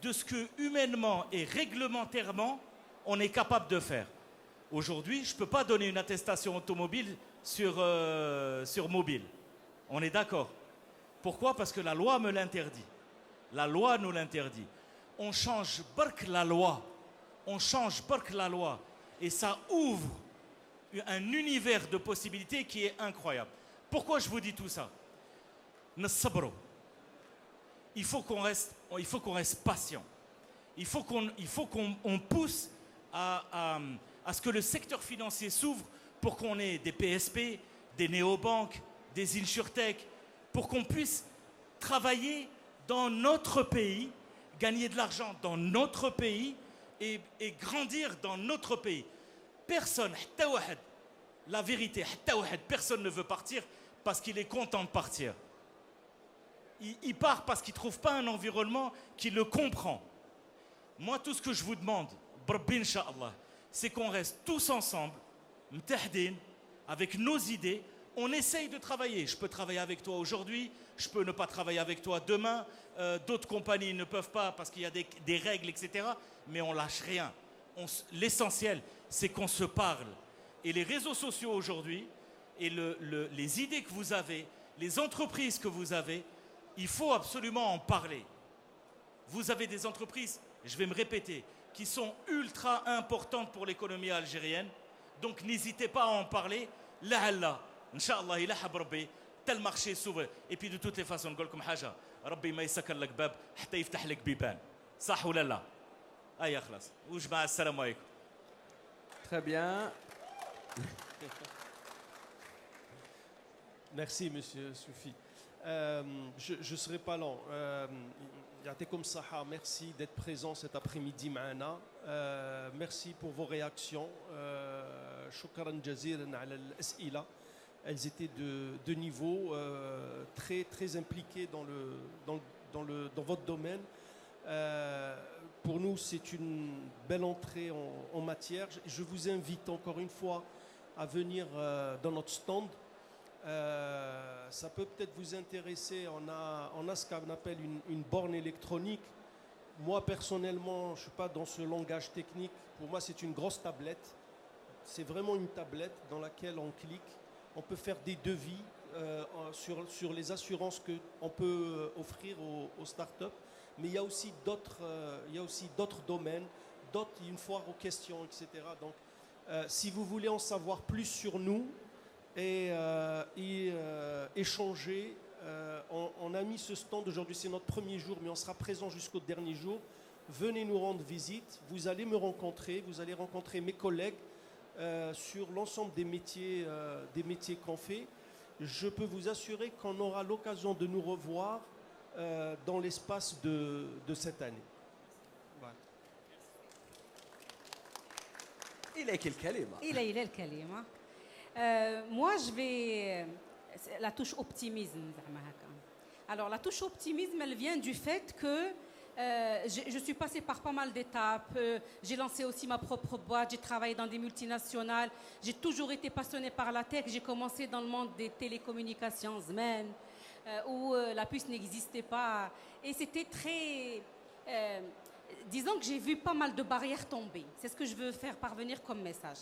Speaker 1: de ce que humainement et réglementairement on est capable de faire. Aujourd'hui, je ne peux pas donner une attestation automobile sur mobile. On est d'accord. Pourquoi? Parce que la loi me l'interdit. La loi nous l'interdit. On change bark la loi. On change bark la loi. Et ça ouvre un univers de possibilités qui est incroyable. Pourquoi je vous dis tout ça? Il faut qu'on reste patient. Il faut qu'on pousse à ce que le secteur financier s'ouvre pour qu'on ait des PSP, des néobanques, des insurtech, pour qu'on puisse travailler dans notre pays, gagner de l'argent dans notre pays et grandir dans notre pays. Personne, la vérité, personne ne veut partir parce qu'il est content de partir. Il part parce qu'il ne trouve pas un environnement qui le comprend. Moi, tout ce que je vous demande, c'est qu'on reste tous ensemble, avec nos idées. On essaye de travailler. Je peux travailler avec toi aujourd'hui, je peux ne pas travailler avec toi demain. D'autres compagnies ne peuvent pas parce qu'il y a des règles, etc. Mais on lâche rien. L'essentiel, c'est qu'on se parle. Et les réseaux sociaux aujourd'hui, et les idées que vous avez, les entreprises que vous avez, il faut absolument en parler. Vous avez des entreprises, je vais me répéter, qui sont ultra importantes pour l'économie algérienne. Donc n'hésitez pas à en parler. La'alla, Inch'Allah, il a Rabbi, tel marché s'ouvre. Et puis de toutes les façons, نقول لكم حاجة, ربي ما يسكر لك باب حتى يفتح لك بيبان. صح ولا لا؟ أي خلاص. وجماعة السلام عليكم.
Speaker 2: Très bien.
Speaker 4: Merci, monsieur Soufi. Je ne serai pas long. Ya'tekoum Saha, merci d'être présent cet après-midi معنا. Merci pour vos réactions. Shukran jazilan ala al-as'ila. Elles étaient de niveau très, très impliquées dans votre domaine. Pour nous, c'est une belle entrée en matière. Je vous invite encore une fois à venir dans notre stand. Ça peut peut-être vous intéresser. On a ce qu'on appelle une borne électronique. Moi, personnellement, je ne suis pas dans ce langage technique. Pour moi, c'est une grosse tablette. C'est vraiment une tablette dans laquelle on clique. On peut faire des devis sur les assurances qu'on peut offrir aux startups. Mais il y a aussi d'autres domaines, une foire aux questions, etc. Donc, si vous voulez en savoir plus sur nous et échanger, on a mis ce stand aujourd'hui, c'est notre premier jour, mais on sera présent jusqu'au dernier jour. Venez nous rendre visite, vous allez me rencontrer, vous allez rencontrer mes collègues sur l'ensemble des métiers qu'on fait. Je peux vous assurer qu'on aura l'occasion de nous revoir dans l'espace de cette année. Voilà.
Speaker 3: Il a le kalima. Moi, je vais... La touche optimisme. Alors, la touche optimisme, elle vient du fait que je suis passée par pas mal d'étapes. J'ai lancé aussi ma propre boîte. J'ai travaillé dans des multinationales. J'ai toujours été passionnée par la tech. J'ai commencé dans le monde des télécommunications, où la puce n'existait pas. Et c'était très... disons que j'ai vu pas mal de barrières tomber. C'est ce que je veux faire parvenir comme message.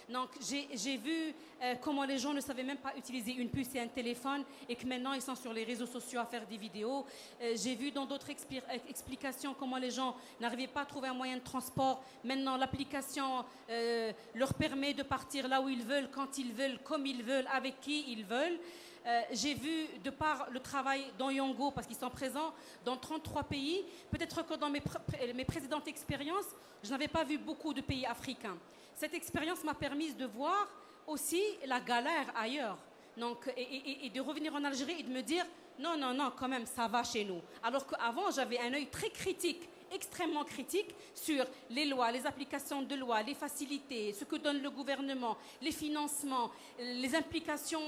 Speaker 3: Donc, j'ai vu comment les gens ne savaient même pas utiliser une puce et un téléphone et que maintenant, ils sont sur les réseaux sociaux à faire des vidéos. J'ai vu dans d'autres explications comment les gens n'arrivaient pas à trouver un moyen de transport. Maintenant, l'application leur permet de partir là où ils veulent, quand ils veulent, comme ils veulent, avec qui ils veulent. J'ai vu, de par le travail dans Yongo, parce qu'ils sont présents dans 33 pays, peut-être que dans mes précédentes expériences, je n'avais pas vu beaucoup de pays africains. Cette expérience m'a permis de voir aussi la galère ailleurs. Donc, et de revenir en Algérie et de me dire, non, quand même, ça va chez nous. Alors qu'avant, j'avais un œil très critique extrêmement critiques sur les lois, les applications de lois, les facilités, ce que donne le gouvernement, les financements, les implications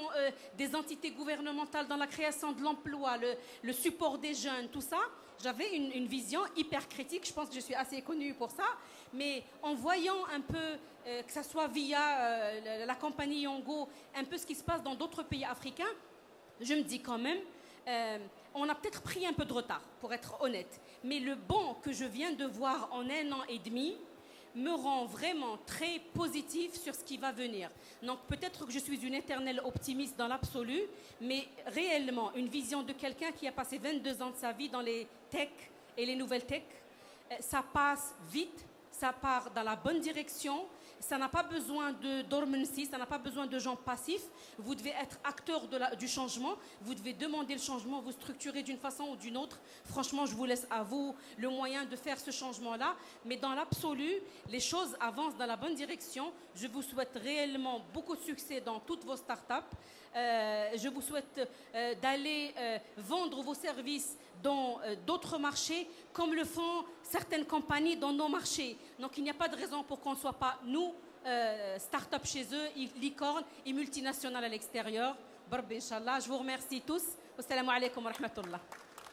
Speaker 3: des entités gouvernementales dans la création de l'emploi, le support des jeunes, tout ça. J'avais une vision hyper critique, je pense que je suis assez connue pour ça, mais en voyant un peu, que ce soit via la compagnie Yongo, un peu ce qui se passe dans d'autres pays africains, je me dis quand même, on a peut-être pris un peu de retard, pour être honnête. Mais le bond que je viens de voir en 1 an et demi me rend vraiment très positif sur ce qui va venir. Donc peut-être que je suis une éternelle optimiste dans l'absolu, mais réellement une vision de quelqu'un qui a passé 22 ans de sa vie dans les tech et les nouvelles tech, ça passe vite, ça part dans la bonne direction. Ça n'a pas besoin de dormancy, ça n'a pas besoin de gens passifs. Vous devez être acteur du changement. Vous devez demander le changement, vous structurer d'une façon ou d'une autre. Franchement, je vous laisse à vous le moyen de faire ce changement-là. Mais dans l'absolu, les choses avancent dans la bonne direction. Je vous souhaite réellement beaucoup de succès dans toutes vos startups. Je vous souhaite d'aller vendre vos services dans d'autres marchés, comme le font certaines compagnies dans nos marchés. Donc il n'y a pas de raison pour qu'on ne soit pas, nous, start-up chez eux, licornes et multinationales à l'extérieur. Barbi, Inch'Allah. Je vous remercie tous. Assalamu alaikum wa rahmatullah.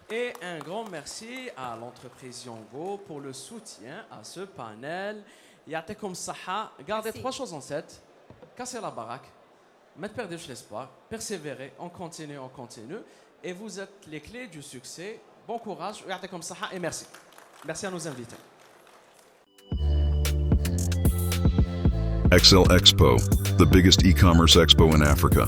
Speaker 2: Et un grand merci à l'entreprise Yongo pour le soutien à ce panel. Ya'tekoum saha. Gardez 3 choses en tête. Cassez la baraque. Ne perdez pas l'espoir. Persévérez. On continue, on continue. Et vous êtes les clés du succès. Bon courage. Ya'tekoum saha et merci. Merci à nos invités.
Speaker 9: Excel Expo, the biggest e-commerce expo in Africa.